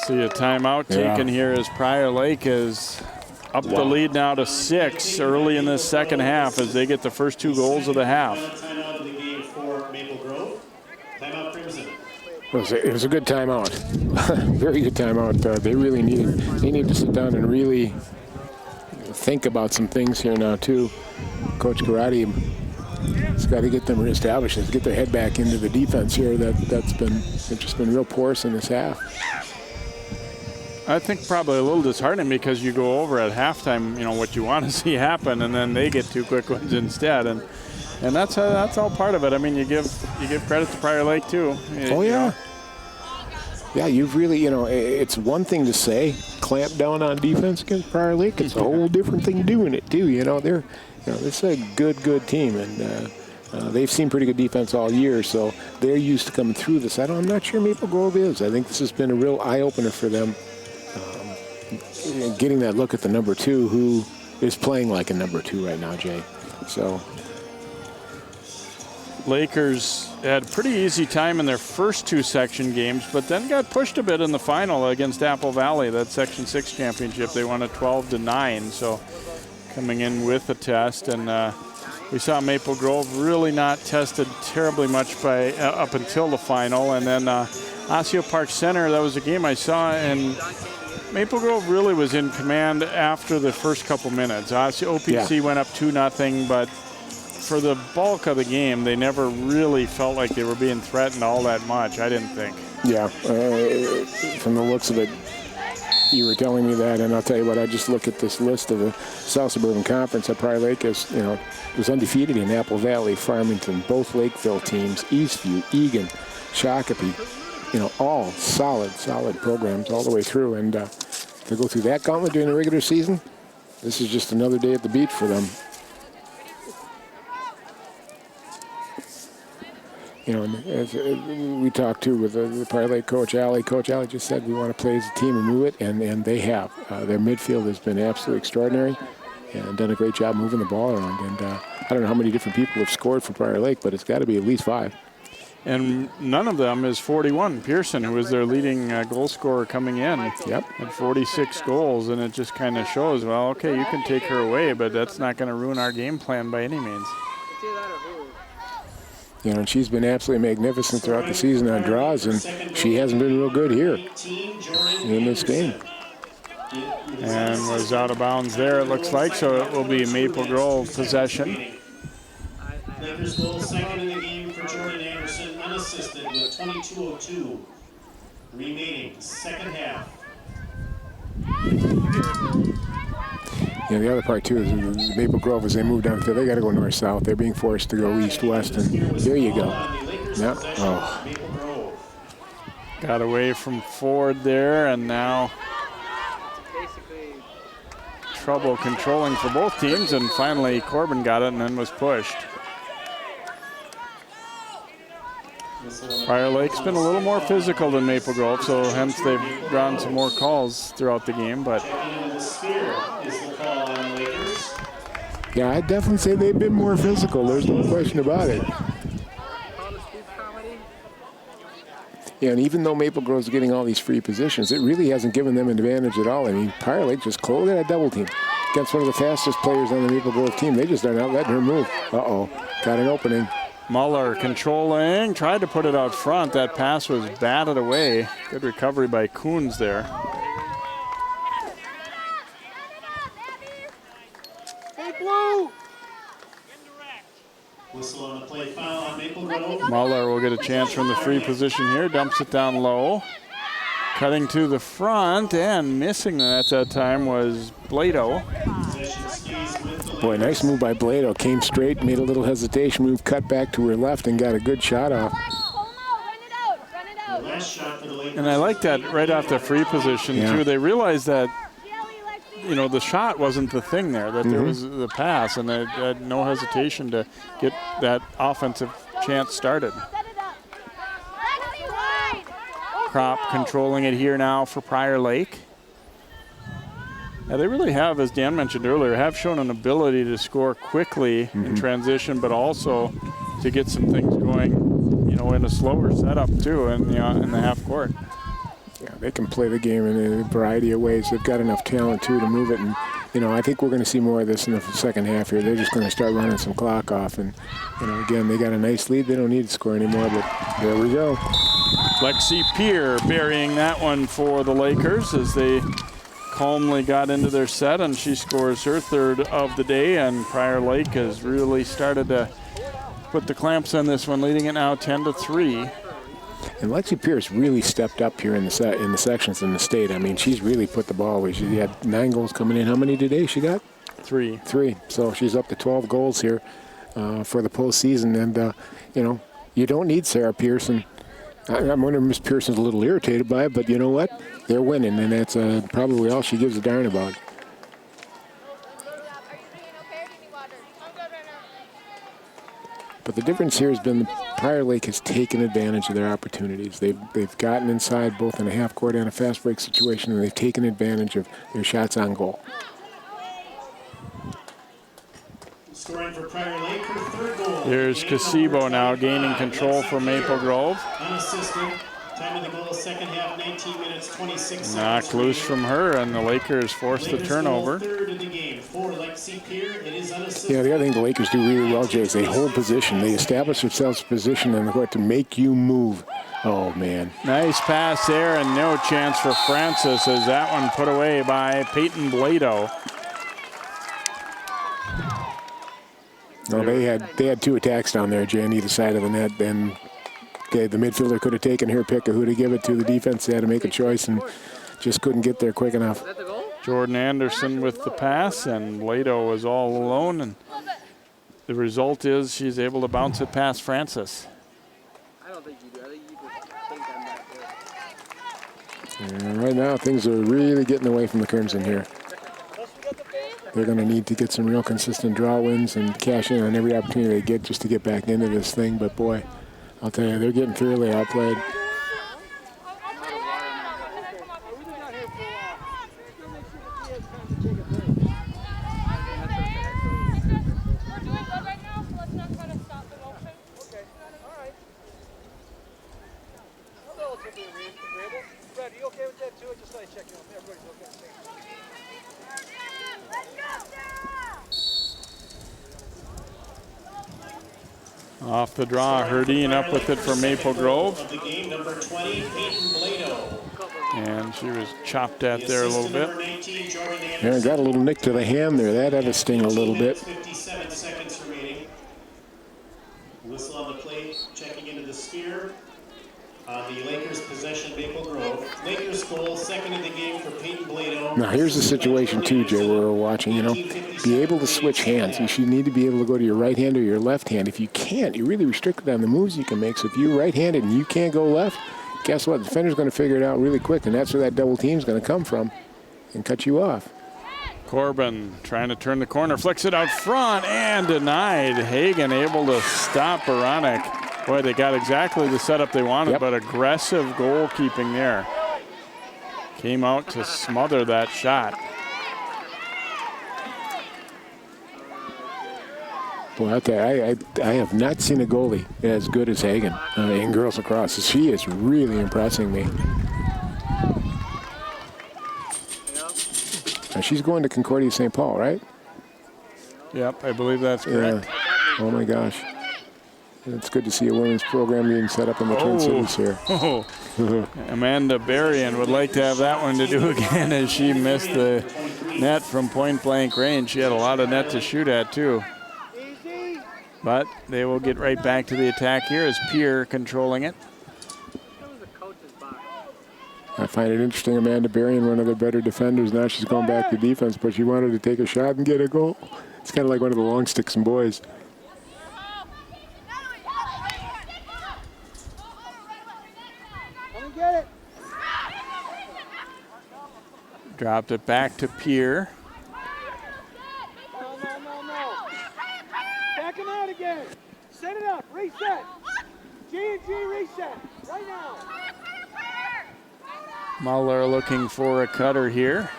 See a timeout taken here as Prior Lake is up the lead now to 6 early in this second half as they get the first 2 goals of the half. Timeout of the game for Maple Grove. Timeout Crimson. It was a good timeout. Very good timeout. They really need to sit down and really think about some things here now too. Coach Karate has got to get them reestablished, get their head back into the defense here. They've just been real porous in this half. I think probably a little disheartening because you go over at halftime, what you want to see happen, and then they get 2 quick ones instead, and that's all part of it. I mean, you give credit to Prior Lake too. Oh yeah. Yeah, you've really, it's one thing to say clamp down on defense against Prior Lake. It's a whole different thing doing it too. This is a good team, and they've seen pretty good defense all year, so they're used to coming through this. I'm not sure Maple Grove is. I think this has been a real eye-opener for them, getting that look at the number 2, who is playing like a number 2 right now, Jay. So Lakers had a pretty easy time in their first 2 section games, but then got pushed a bit in the final against Apple Valley, that Section 6 championship. They won it 12-9, so coming in with a test. And we saw Maple Grove really not tested terribly much up until the final. And then Osseo Park Center, that was a game I saw, and Maple Grove really was in command after the first couple minutes. OPC went up 2-0, but for the bulk of the game, they never really felt like they were being threatened all that much, I didn't think. Yeah, from the looks of it, you were telling me that, and I'll tell you what, I just look at this list of the South Suburban Conference at Prior Lake was undefeated in Apple Valley, Farmington, both Lakeville teams, Eastview, Egan, Shakopee, all solid programs all the way through. And to go through that gauntlet during the regular season, this is just another day at the beach for them. And as we talked to with the Prior Lake coach, Allie. Coach Allie just said we want to play as a team and move it, and they have. Their midfield has been absolutely extraordinary and done a great job moving the ball around. And I don't know how many different people have scored for Prior Lake, but it's got to be at least 5. And none of them is 41. Pearson, who was their leading goal scorer coming in, had 46 goals, and it just kind of shows, well, okay, you can take her away, but that's not going to ruin our game plan by any means. And she's been absolutely magnificent throughout the season on draws, and she hasn't been real good here in this game. And was out of bounds there, it looks like, so it will be Maple Grove possession. Lakers goal second in the game for Jordan Anderson, unassisted with 22:02 remaining, second half. The other part, too, is Maple Grove, as they move down the field, they got to go north-south. They're being forced to go east-west, and there you go. Yeah. Oh. Got away from Ford there, and now trouble controlling for both teams, and finally Corbin got it and then was pushed. Prior Lake's been a little more physical than Maple Grove, so hence they've drawn some more calls throughout the game. But yeah, I'd definitely say they've been more physical. There's no question about it. Yeah, and even though Maple Grove's getting all these free positions, it really hasn't given them an advantage at all. I mean, Prior Lake just closed at a double team against one of the fastest players on the Maple Grove team. They just are not letting her move. Uh-oh, got an opening. Muller controlling, tried to put it out front. That pass was batted away. Good recovery by Coons there. Hey, Blue! Whistle on the play, foul on Maple Grove. Muller will get a chance from the free position here. Dumps it down low. Cutting to the front and missing at that time was Blado. Boy, nice move by Blado. Came straight, made a little hesitation move, cut back to her left, and got a good shot off. And I like that right off the free position, too. They realized that, the shot wasn't the thing there, that there was the pass, and they had no hesitation to get that offensive chance started. Crop controlling it here now for Prior Lake. Yeah, they really have, as Dan mentioned earlier, have shown an ability to score quickly in transition, but also to get some things going, in a slower setup too, in the half court. Yeah, they can play the game in a variety of ways. They've got enough talent too to move it, and I think we're going to see more of this in the second half here. They're just going to start running some clock off, and again, they got a nice lead. They don't need to score anymore, but there we go. Lexi Pierre burying that one for the Lakers as they calmly got into their set, and she scores her third of the day, and Prior Lake has really started to put the clamps on this one, leading it now 10-3. And Lexi Pierce really stepped up here in the sections in the state. I mean, she's really put the ball away. She had 9 goals coming in. How many today she got? 3. 3. So she's up to 12 goals here for the postseason. And, you know, you don't need Sarah Pearson. I'm wondering if Miss Pearson's a little irritated by it, but you know what? They're winning, and that's probably all she gives a darn about. But the difference here has been Prior Lake has taken advantage of their opportunities. They've gotten inside both in a half court and a fast break situation, and they've taken advantage of their shots on goal. Scoring for Prior Lake, her third goal. Here's Casebo now gaining control for Maple Grove. Unassisted. Time of the goal, second half, 19 minutes, 26 seconds. Knocked loose from her, and the Lakers forced the turnover. Third of the game for Lexi Pierre. It is unassisted. Yeah, the other thing the Lakers do really well, Jay, is they hold position. They establish themselves position in the court to make you move. Oh, man. Nice pass there, and no chance for Francis as that one put away by Peyton Blado. No, they had 2 attacks down there, Jay, on either side of the net. Then the midfielder could have taken her pick of who to give it to. The defense had to make a choice and just couldn't get there quick enough. Jordan Anderson with the pass, and Blado was all alone, and the result is she's able to bounce it past Francis. I don't think you do. I think you just think I'm not there. And right now, things are really getting away from the Crimson here. They're going to need to get some real consistent draw wins and cash in on every opportunity they get just to get back into this thing. But boy, I'll tell you, they're getting thoroughly outplayed. Off the draw, Herdine up with it for Maple Grove. Of the game, number 20, Peyton Blado. And she was chopped at there a little bit. Yeah, got a little nick to the hand there. That had to sting a little bit. 57 seconds remaining. Whistle on the plate, checking into the sphere. The Lakers possession, Maple Grove. Lakers goal, second of the game for Peyton Blado. Now here's the situation too, Jay, where we're watching, you know, be able to switch hands. You should need to be able to go to your right hand or your left hand. If you can't, you're really restricted on the moves you can make. So if you're right-handed and you can't go left, guess what? The defender's going to figure it out really quick, and that's where that double team's going to come from and cut you off. Corbin trying to turn the corner, flicks it out front and denied. Hagen able to stop Baranek. Boy, they got exactly the setup they wanted, but aggressive goalkeeping there. Came out to smother that shot. Boy, I have not seen a goalie as good as Hagen in girls lacrosse. She is really impressing me. Now she's going to Concordia St. Paul, right? Yep, I believe that's correct. Yeah. Oh my gosh. It's good to see a women's program being set up in the Twin Cities here. Amanda Berrien would like to have that one to do again as she missed the net from point blank range. She had a lot of net to shoot at too. But they will get right back to the attack here as Pierre controlling it. I find it interesting, Amanda Berrien, one of the better defenders. Now she's going back to defense, but she wanted to take a shot and get a goal. It's kind of like one of the long sticks and boys. Dropped it back to Pierre. No. Back him out again. Set it up. Reset. G&G reset. Right now. Muller looking for a cutter here.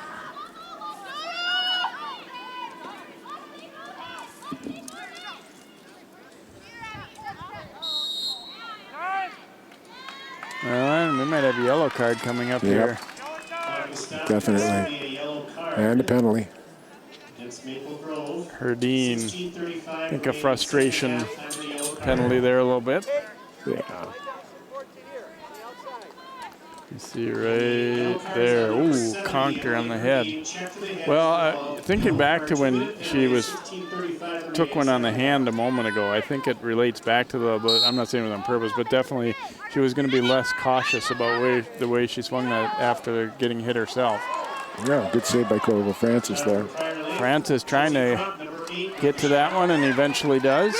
We might have a yellow card coming up here. Definitely. And a penalty. Herdine, I think a frustration penalty there a little bit. Yeah. You see right there. Ooh, conked her on the head. Well, thinking back to when she took one on the hand a moment ago, I think it relates back to but I'm not saying it was on purpose, but definitely she was going to be less cautious about the way she swung that after getting hit herself. Yeah, good save by Corbin Francis there. Francis trying to get to that one and eventually does.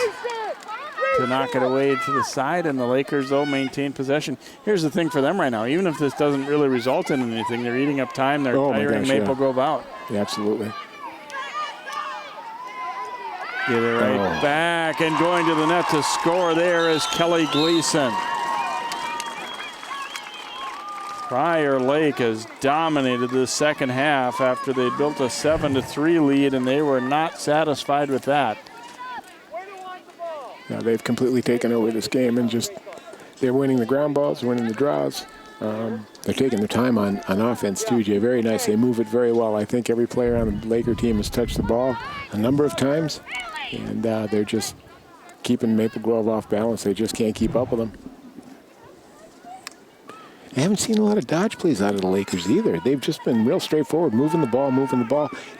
To knock it away to the side, and the Lakers, though, maintain possession. Here's the thing for them right now. Even if this doesn't really result in anything, they're eating up time. They're tiring Maple Grove out. Yeah, absolutely. Get it right back, and going to the net to score there is Kelly Gleason. Prior Lake has dominated the second half after they built a 7-3 lead, and they were not satisfied with that. Now they've completely taken over this game and they're winning the ground balls, winning the draws. They're taking their time on offense too, Jay. Very nice. They move it very well. I think every player on the Laker team has touched the ball a number of times, and they're just keeping Maple Grove off balance. They just can't keep up with them. I haven't seen a lot of dodge plays out of the Lakers either. They've just been real straightforward, moving the ball,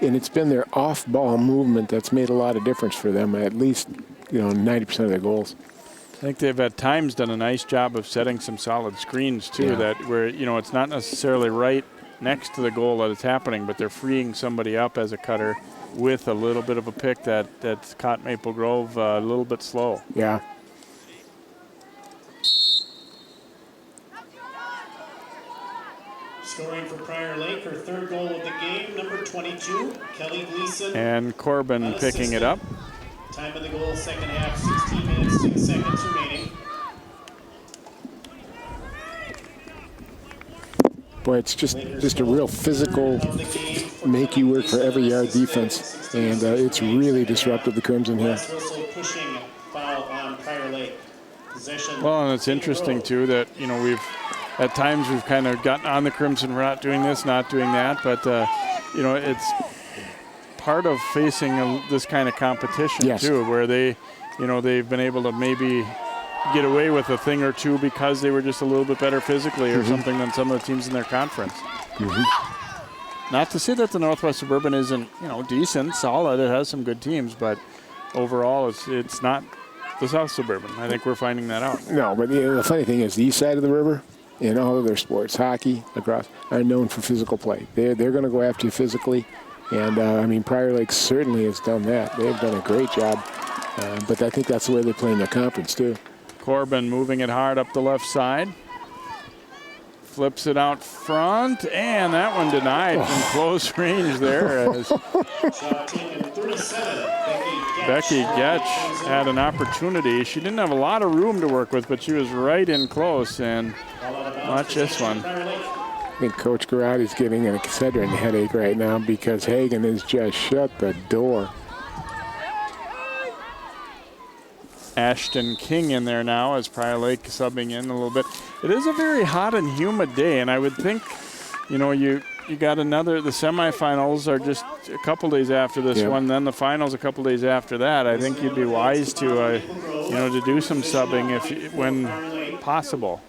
and it's been their off-ball movement that's made a lot of difference for them, at least 90% of their goals. I think they've at times done a nice job of setting some solid screens too, where it's not necessarily right next to the goal that it's happening, but they're freeing somebody up as a cutter with a little bit of a pick that's caught Maple Grove a little bit slow. Yeah. Scoring for Prior Lake, her third goal of the game, number 22, Kelly Gleason. And Corbin picking it up. Time of the goal, second half, 16 minutes, 6 seconds remaining. Boy, it's just a real physical, make you work for every yard defense, and it's really disrupted the Crimson here. Pushing foul on Prior Lake. Possession. Well, and it's interesting too that at times we've kind of gotten on the Crimson. We're not doing this, not doing that, but it's part of facing this kind of competition too, where they've been able to maybe get away with a thing or two because they were just a little bit better physically or something than some of the teams in their conference. Not to say that the Northwest Suburban isn't decent, solid. It has some good teams, but overall it's not the South Suburban. I think we're finding that out. No, but the funny thing is the east side of the river in all of their sports, hockey, lacrosse, are known for physical play. They're going to go after you physically. And, Prior Lake certainly has done that. They've done a great job. But I think that's the way they play in their conference, too. Corbin moving it hard up the left side. Flips it out front, and that one denied from close range there. As Becky Getch had an opportunity. She didn't have a lot of room to work with, but she was right in close, and watch this one. I think Coach Garotti's getting an Excedrin headache right now because Hagen has just shut the door. Ashton King in there now as Prior Lake subbing in a little bit. It is a very hot and humid day, and I would think, you got the semifinals are just a couple days after this one, then the finals a couple days after that. I think you'd be wise to, to do some subbing when possible.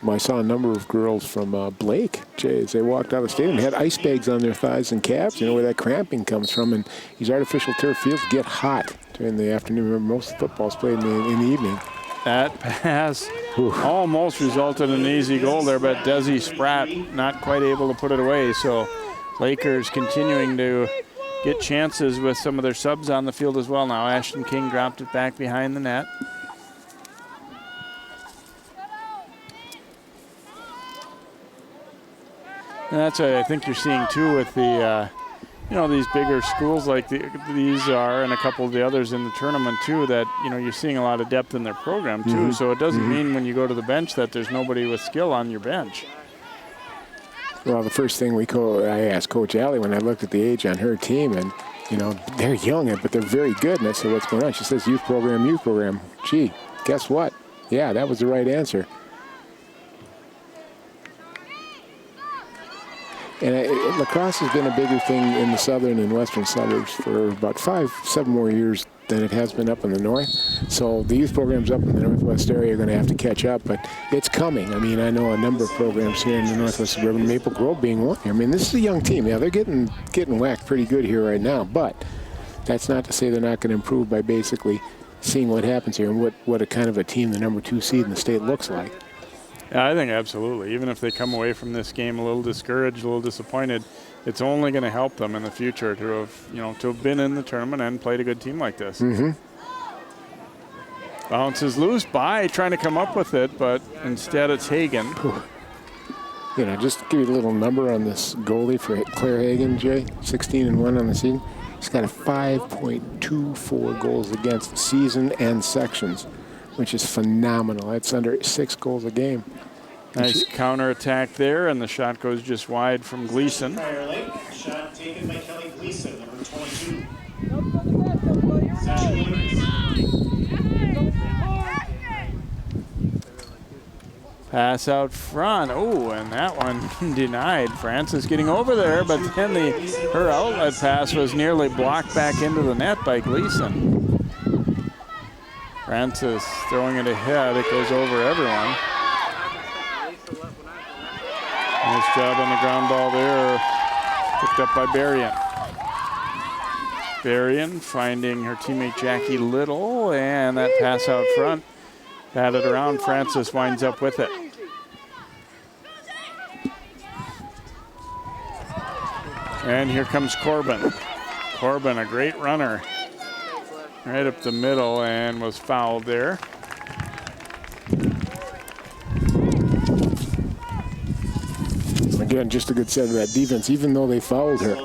I saw a number of girls from Blake, Jay, as they walked out of the stadium. They had ice bags on their thighs and calves, where that cramping comes from. And these artificial turf fields get hot during the afternoon. Remember, most football's played in the evening. That pass almost resulted in an easy goal there, but Desi Spratt not quite able to put it away. So Lakers continuing to get chances with some of their subs on the field as well now. Ashton King dropped it back behind the net. And that's what I think you're seeing too with the, these bigger schools like these are, and a couple of the others in the tournament too, that, you're seeing a lot of depth in their program too. So it doesn't mean when you go to the bench that there's nobody with skill on your bench. Well, the first thing I asked Coach Alley when I looked at the age on her team, and, they're young, but they're very good. And I said, what's going on? She says, youth program. Gee, guess what? Yeah, that was the right answer. And lacrosse has been a bigger thing in the southern and western suburbs for about 5-7 more years than it has been up in the north. So the youth programs up in the northwest area are going to have to catch up, but it's coming. I mean, I know a number of programs here in the northwest suburban, Maple Grove being one. I mean, this is a young team. Yeah, they're getting whacked pretty good here right now, but that's not to say they're not going to improve by basically seeing what happens here and what a kind of a team the number 2 seed in the state looks like. Yeah, I think absolutely. Even if they come away from this game a little discouraged, a little disappointed, it's only going to help them in the future to have been in the tournament and played a good team like this. Mm-hmm. Bounces loose by trying to come up with it, but instead it's Hagen. You know, just to give you a little number on this goalie for Claire Hagen, Jay, 16-1 on the season. He's got a 5.24 goals against season and sections, which is phenomenal. That's under 6 goals a game. Nice counterattack there, and the shot goes just wide from Gleason. Shot taken by Kelly Gleason, number 22. Pass out front. Oh, and that one denied. Francis getting over there, but then her outlet pass was nearly blocked back into the net by Gleason. Francis throwing it ahead. It goes over everyone. Nice job on the ground ball there. Picked up by Berrien. Berrien finding her teammate Jackie Little, and that pass out front. Batted around. Francis winds up with it. And here comes Corbin. Corbin, a great runner. Right up the middle and was fouled there. Again, just a good set of that defense. Even though they fouled her,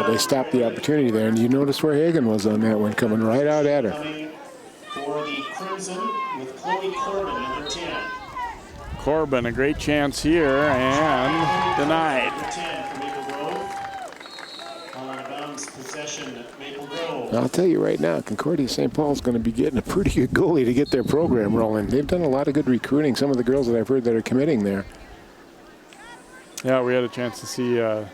they stopped the opportunity there. And you notice where Hagen was on that one, coming right out at her. For the Crimson with Chloe Corbin, number 10. Corbin, a great chance here, and denied. Number 10 for Maple Grove. On bounds possession, Maple Grove. I'll tell you right now, Concordia St. Paul's going to be getting a pretty good goalie to get their program rolling. They've done a lot of good recruiting. Some of the girls that I've heard that are committing there. Yeah, we had a chance to see her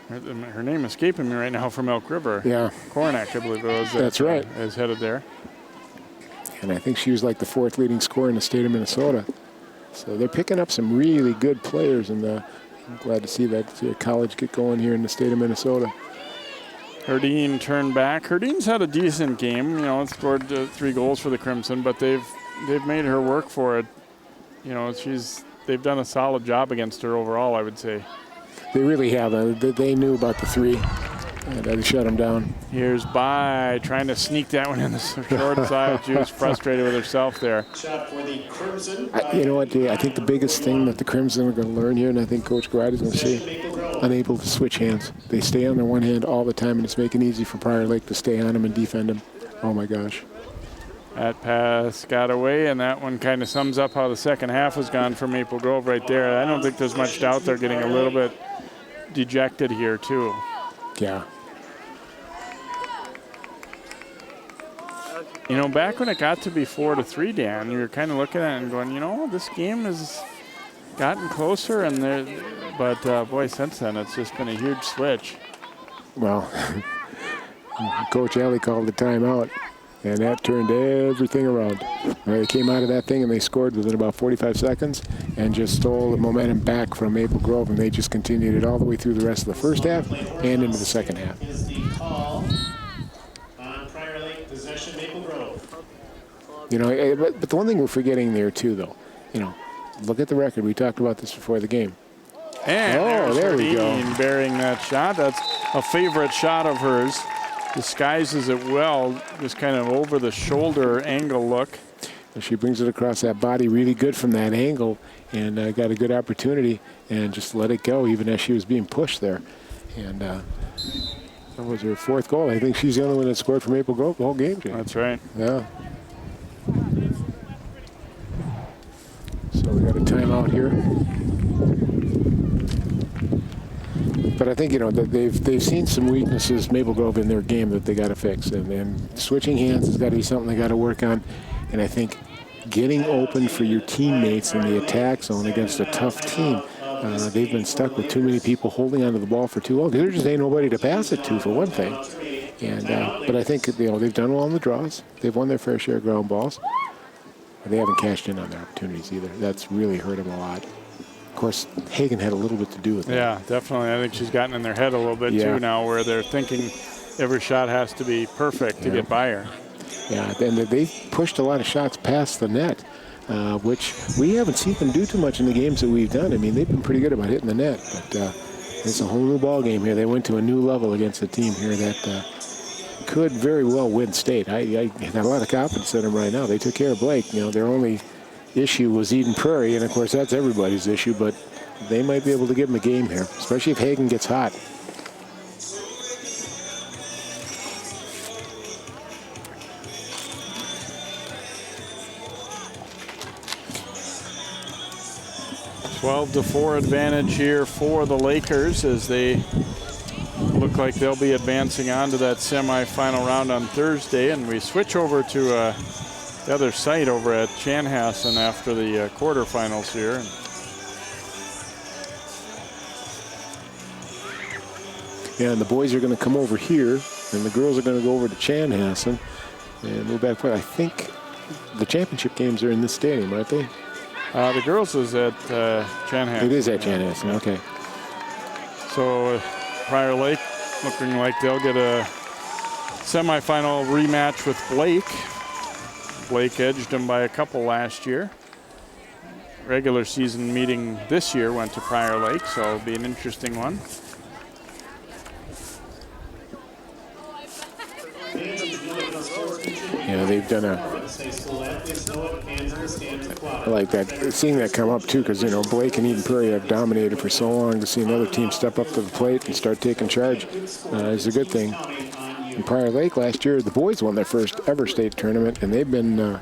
name escaping me right now from Elk River. Yeah. Kornak, I believe it was. That's right. Is headed there. And I think she was like the 4th leading scorer in the state of Minnesota. So they're picking up some really good players, and I'm glad to see that college get going here in the state of Minnesota. Herdeen turned back. Herdeen's had a decent game. Scored 3 goals for the Crimson, but they've made her work for it. They've done a solid job against her overall, I would say. They really have. They knew about the 3, and they shut them down. Here's By trying to sneak that one in the short side. She was frustrated with herself there. Shot for the Crimson. You know what, I think the biggest thing that the Crimson are going to learn here, and I think Coach Garrett is going to see, unable to switch hands. They stay on their one hand all the time, and it's making it easy for Prior Lake to stay on them and defend them. Oh, my gosh. That pass got away, and that one kind of sums up how the second half was gone for Maple Grove right there. I don't think there's much doubt they're getting a little bit dejected here, too. Yeah. Back when it got to be 4-3, Dan, you were kind of looking at it and going, this game has gotten closer, but boy, since then it's just been a huge switch. Well, Coach Alley called the timeout. And that turned everything around. They came out of that thing and they scored within about 45 seconds and just stole the momentum back from Maple Grove, and they just continued it all the way through the rest of the first half and into the second half. Is the call on Prior Lake possession, Maple Grove. But the one thing we're forgetting there too, though, look at the record. We talked about this before the game. And there we go. Burying that shot. That's a favorite shot of hers. Disguises it well, just kind of over the shoulder angle look. And she brings it across that body really good from that angle, and got a good opportunity and just let it go even as she was being pushed there. And that was her 4th goal. I think she's the only one that scored for Maple Grove the whole game, Jay. That's right. Yeah. So we got a timeout here. But I think, that they've seen some weaknesses, Maple Grove, in their game that they got to fix. And switching hands has got to be something they got to work on. And I think getting open for your teammates in the attack zone against a tough team, they've been stuck with too many people holding onto the ball for too long. There just ain't nobody to pass it to, for one thing. And but I think they've done well on the draws. They've won their fair share of ground balls. But they haven't cashed in on their opportunities either. That's really hurt them a lot. Of course, Hagen had a little bit to do with that. Yeah, definitely. I think she's gotten in their head a little bit too now, where they're thinking every shot has to be perfect to get by her. Yeah, and they pushed a lot of shots past the net, which we haven't seen them do too much in the games that we've done. I mean, they've been pretty good about hitting the net, but it's a whole new ball game here. They went to a new level against a team here that could very well win state. I got a lot of confidence in them right now. They took care of Blake. Their only issue was Eden Prairie, and of course that's everybody's issue, but they might be able to give them a game here, especially if Hagen gets hot. (12-4) advantage here for the Lakers as they look like they'll be advancing on to that semifinal round on Thursday. And we switch over to the other site over at Chanhassen after the quarterfinals here. Yeah, and the boys are going to come over here, and the girls are going to go over to Chanhassen and move back. I think the championship games are in this stadium, aren't they? The girls is at Chanhassen. It is at Chanhassen, okay. So Prior Lake looking like they'll get a semifinal rematch with Blake. Blake edged them by a couple last year. Regular season meeting this year went to Prior Lake, so it'll be an interesting one. Yeah, they've done I like that, seeing that come up too, because Blake and Eden Prairie have dominated for so long. To see another team step up to the plate and start taking charge is a good thing. In Prior Lake last year, the boys won their first ever state tournament, and they've been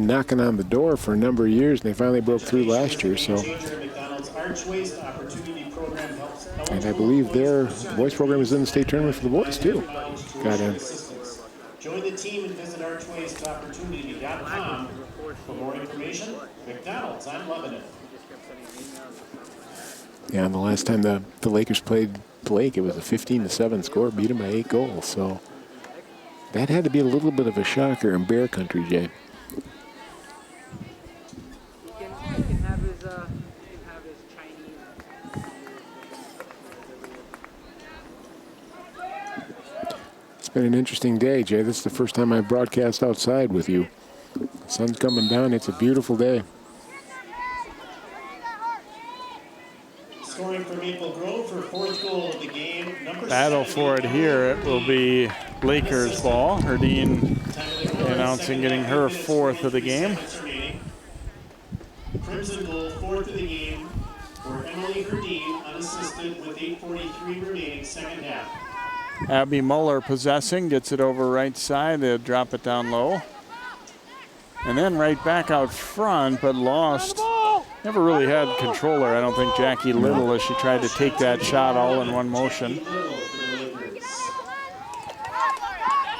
knocking on the door for a number of years, and they finally broke through last year. So, and I believe their boys program is in the state tournament for the boys too. Got in. Join the team and visit archwaystopportunity.com for more information. McDonald's, I'm loving it. Yeah, and the last time the Lakers played Blake, it was a 15-7 score, beat them by 8 goals. So that had to be a little bit of a shocker in Bear Country, Jay. It's been an interesting day, Jay. This is the first time I broadcast outside with you. The sun's coming down. It's a beautiful day. Scoring for Maple Grove for 4th goal of the game. Battle for it here. It will be Lakers ball. Herdine announcing getting her 4th of the game. Crimson goal, 4th of the game for Emily Herdine, unassisted with 8:43 remaining, second half. Abby Muller possessing, gets it over right side. They'll drop it down low. And then right back out front, but lost. Never really had controller, I don't think, Jackie Little, as she tried to take that shot all in one motion.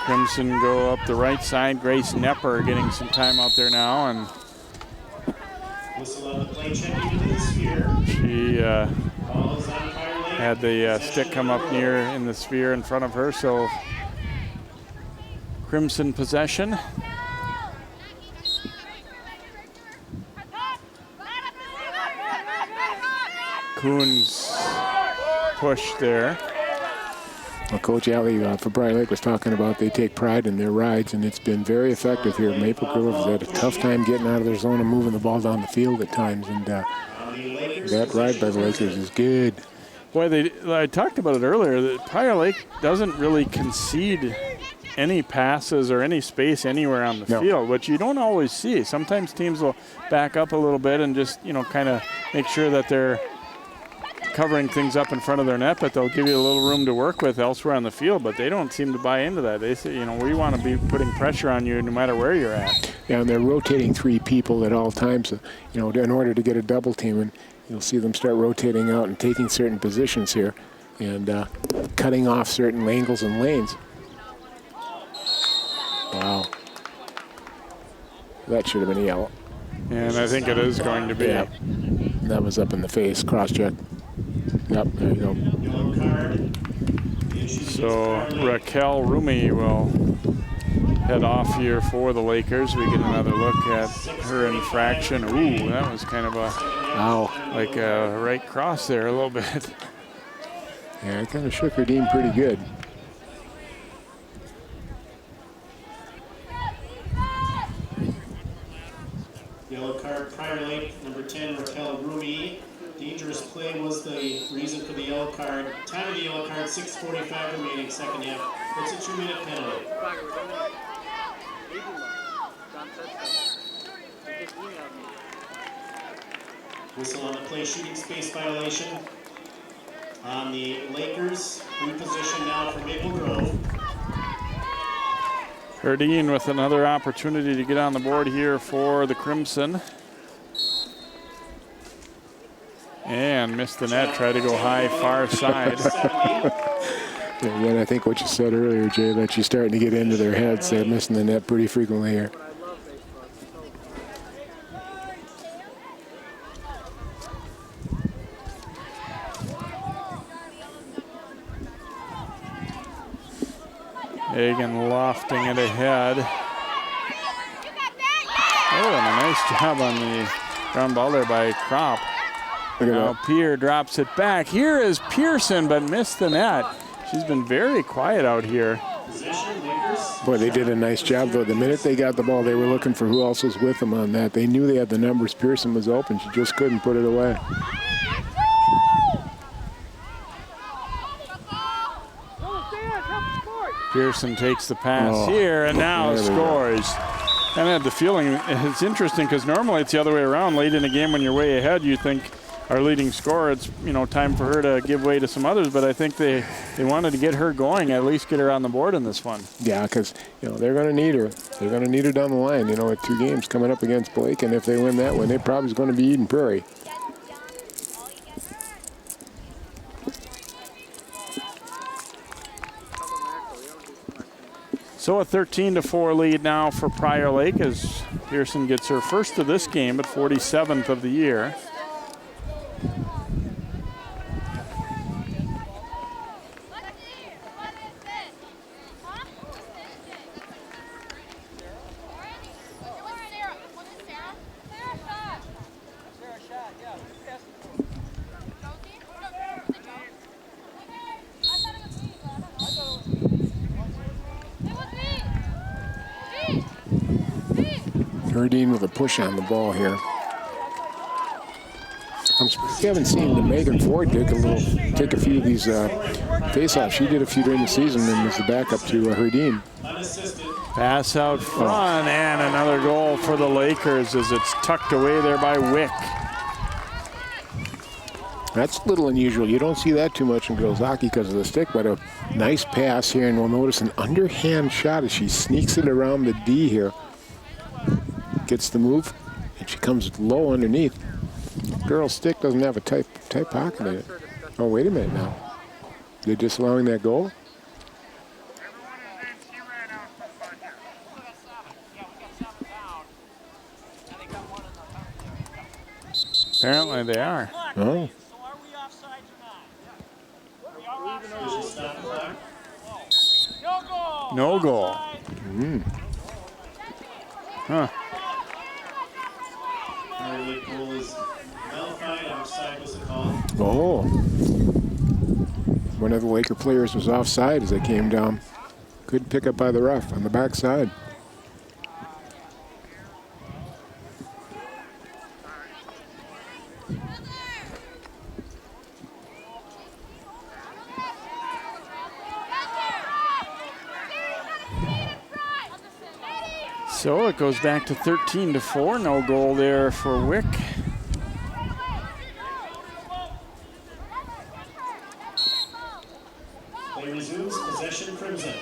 Crimson go up the right side. Grace Nepper getting some time out there now, and she had the stick come up near in the sphere in front of her, so Crimson possession. Coons push there. Well, Coach Alley for Prior Lake was talking about they take pride in their rides, and it's been very effective here. Maple Grove has had a tough time getting out of their zone and moving the ball down the field at times, and that ride by the Lakers is good. Boy, I talked about it earlier, that Prior Lake doesn't really concede any passes or any space anywhere on the field, which you don't always see. Sometimes teams will back up a little bit and just, kind of make sure that they're covering things up in front of their net, but they'll give you a little room to work with elsewhere on the field, but they don't seem to buy into that. They say, we want to be putting pressure on you no matter where you're at. Yeah, and they're rotating 3 people at all times, in order to get a double team, and you'll see them start rotating out and taking certain positions here and cutting off certain angles and lanes. Wow. That should have been a yellow. And I think it is going to be. Yeah. That was up in the face, cross check. Yep, there you go. So Raquel Rumi will head off here for the Lakers. We get another look at her infraction. Ooh, that was kind of a, like a right cross there a little bit. Yeah, it kind of shook her team pretty good. Yellow card, Prior Lake, number 10, Raquel Rumi. Dangerous play was the reason for the yellow card. Time of the yellow card, 6:45 remaining, second half. What's a 2-minute penalty? Whistle on the play, shooting space violation on the Lakers. Reposition now for Maple Grove. Herdine with another opportunity to get on the board here for the Crimson. And missed the net, tried to go high, far side. Again, I think what you said earlier, Jay, that she's starting to get into their heads. They're missing the net pretty frequently here. Hagen lofting it ahead. Oh, and a nice job on the ground ball there by Kropp. Now Pierre drops it back. Here is Pearson, but missed the net. She's been very quiet out here. Boy, they did a nice job, though. The minute they got the ball, they were looking for who else was with them on that. They knew they had the numbers. Pearson was open. She just couldn't put it away. Pearson takes the pass here and now scores. And I had the feeling, it's interesting because normally it's the other way around. Late in a game when you're way ahead, you think our leading scorer, it's time for her to give way to some others, but I think they wanted to get her going, at least get her on the board in this one. Yeah, because they're going to need her. They're going to need her down the line, with 2 games coming up against Blake, and if they win that one, they probably is going to be Eden Prairie. So a 13-4 lead now for Prior Lake as Pearson gets her first of this game, but 47th of the year. Herdine with a push on the ball here. We haven't seen Megan Ford take a few of these face-offs. She did a few during the season and was the backup to Herdine. Pass out front and another goal for the Lakers as it's tucked away there by Wick. That's a little unusual. You don't see that too much in girls hockey because of the stick, but a nice pass here, and we'll notice an underhand shot as she sneaks it around the D here. Gets the move, and she comes low underneath. Girl's stick doesn't have a tight pocket in it. Oh, wait a minute now. They're disallowing that goal? Apparently they are. Oh. No goal. Huh. Goal is nullified. Offside was a call. Oh. One of the Laker players was offside as they came down. Good pickup by the ref on the backside. So it goes back to 13-4. No goal there for Wick. Play resumes. Possession Crimson.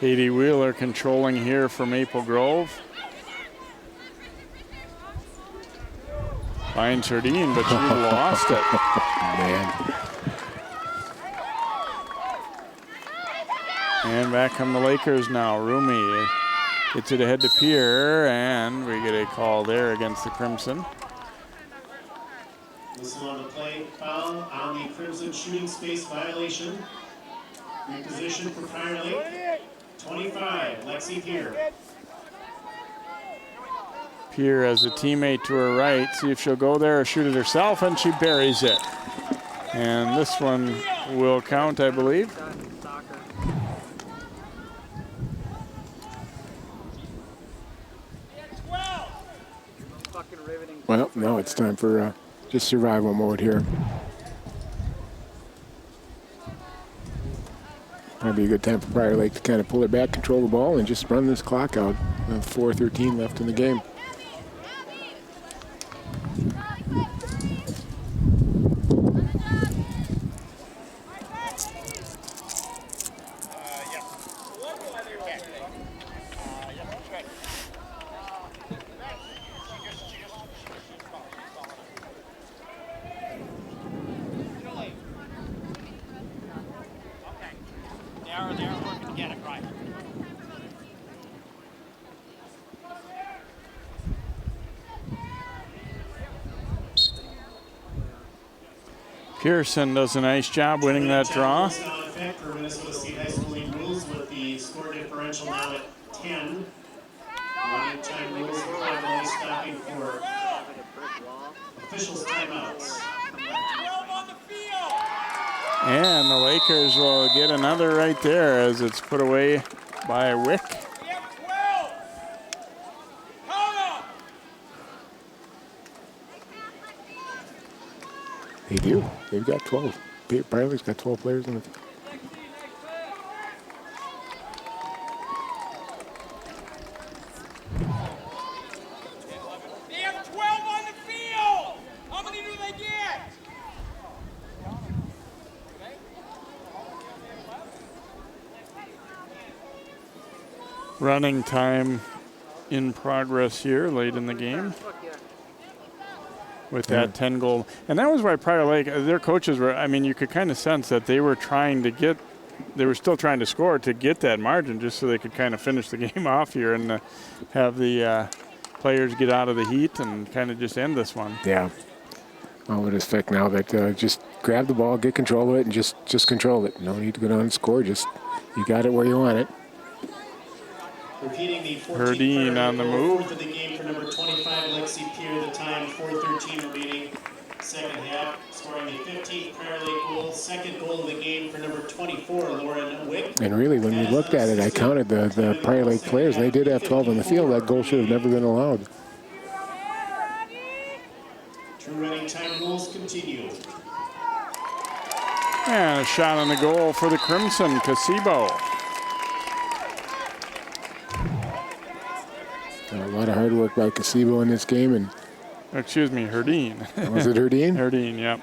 Katie Wheeler controlling here for Maple Grove. Finds Herdine, but she lost it. Man. And back come the Lakers now. Rumi Gets it ahead to Pierre, and we get a call there against the Crimson. Whistle on the play, foul on the Crimson shooting space violation. Reposition for Prior Lake. 25, Lexi Pierre. Pierre has a teammate to her right. See if she'll go there or shoot it herself, and she buries it. And this one will count, I believe. Well, now it's time for just survival mode here. Might be a good time for Prior Lake to kind of pull it back, control the ball, and just run this clock out. 4:13 left in the game. Pearson does a nice job winning that draw. For Minnesota State High School League rules with the score differential now at 10. Running time rules finally stopping for officials' timeouts. And the Lakers will get another right there as it's put away by Wick. They do. They've got 12. Prior Lake's got 12 players in it. They have 12 on the field. How many do they get? Running time in progress here late in the game with that 10 goal. And that was why Prior Lake, their coaches were, I mean, you could kind of sense that they were trying to get, they were still trying to score to get that margin just so they could kind of finish the game off here and have the players get out of the heat and kind of just end this one. Yeah. Well, with effect now that just grab the ball, get control of it, and just control it. No need to go down and score. Just, you got it where you want it. Repeating the Herdine on the move. Fourth of the game for number 25, Lexi Pierre, the time 4:13 remaining. Second half, scoring the 15th Prior Lake goal. Second goal of the game for number 24, Lauren Wick. And really, when we looked at it, I counted the Prior Lake players, and they did have 12 on the field. That goal should have never been allowed. True running time rules continue. And a shot on the goal for the Crimson, Casebo. A lot of hard work by Casebo in this game. And excuse me, Herdine. Was it Herdine? Herdine, yep.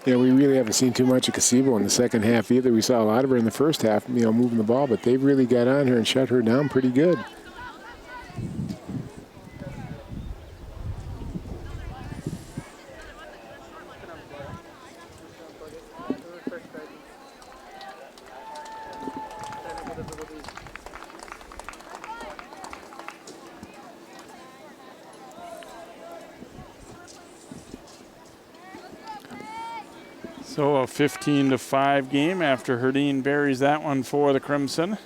Yeah, we really haven't seen too much of Casebo in the second half either. We saw a lot of her in the first half, moving the ball, but they've really got on her and shut her down pretty good. So a 15-5 game after Herdine buries that one for the Crimson.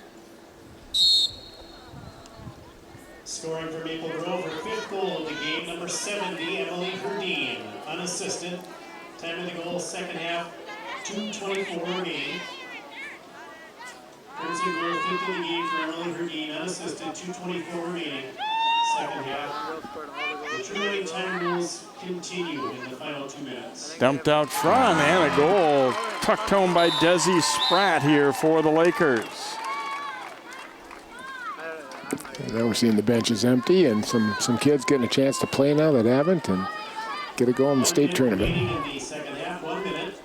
Scoring for Maple Grove, her fifth goal of the game, number 70, Emily Herdine, unassisted. Time of the goal, second half, 2:24 remaining. Crimson goal, fifth of the game for Emily Herdine, unassisted, 2:24 remaining. Second half. The true running time rules continue in the final 2 minutes. Dumped out front, and a goal tucked home by Desi Spratt here for the Lakers. And now we're seeing the benches empty and some kids getting a chance to play now that haven't and get a goal in the state tournament. In the second half, 1 minute.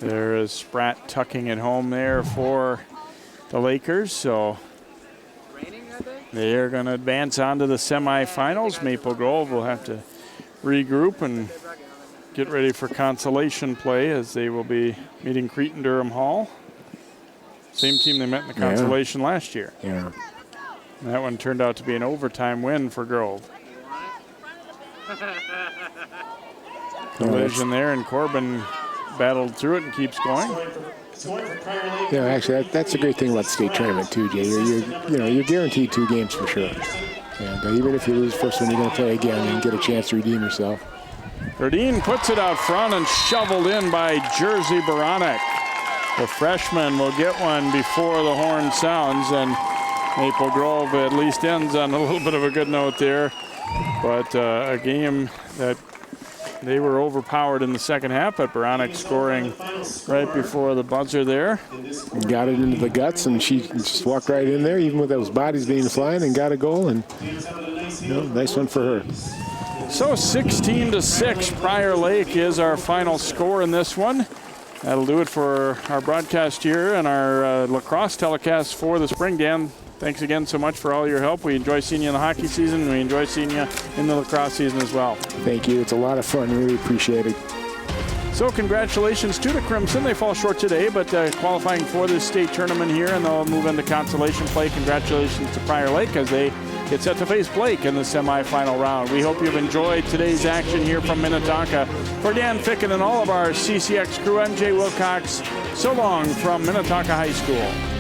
There is Spratt tucking it home there for the Lakers. So they are going to advance on to the semifinals. Maple Grove will have to regroup and get ready for consolation play as they will be meeting Cretin-Durham Hall. Same team they met in the consolation last year. Yeah. And that one turned out to be an overtime win for Grove. Collision there, and Corbin battled through it and keeps going. Yeah, actually, that's a great thing about the state tournament too, Jay. You're guaranteed 2 games for sure. And even if you lose the first one, you're going to play again and get a chance to redeem yourself. Verdine puts it out front and shoveled in by Jersey Baranek. The freshman will get one before the horn sounds, and Maple Grove at least ends on a little bit of a good note there. But a game that they were overpowered in the second half, but Baranek scoring right before the buzzer there. Got it into the guts, and she just walked right in there, even with those bodies being flying, and got a goal, and nice one for her. So 16-6, Prior Lake is our final score in this one. That'll do it for our broadcast here and our lacrosse telecast for the spring. Dan, thanks again so much for all your help. We enjoy seeing you in the hockey season. We enjoy seeing you in the lacrosse season as well. Thank you. It's a lot of fun. Really appreciate it. So congratulations to the Crimson. They fall short today, but qualifying for this state tournament here, and they'll move into consolation play. Congratulations to Prior Lake as they get set to face Blake in the semifinal round. We hope you've enjoyed today's action here from Minnetonka. For Dan Ficken and all of our CCX crew, I'm Jay Wilcox. So long from Minnetonka High School.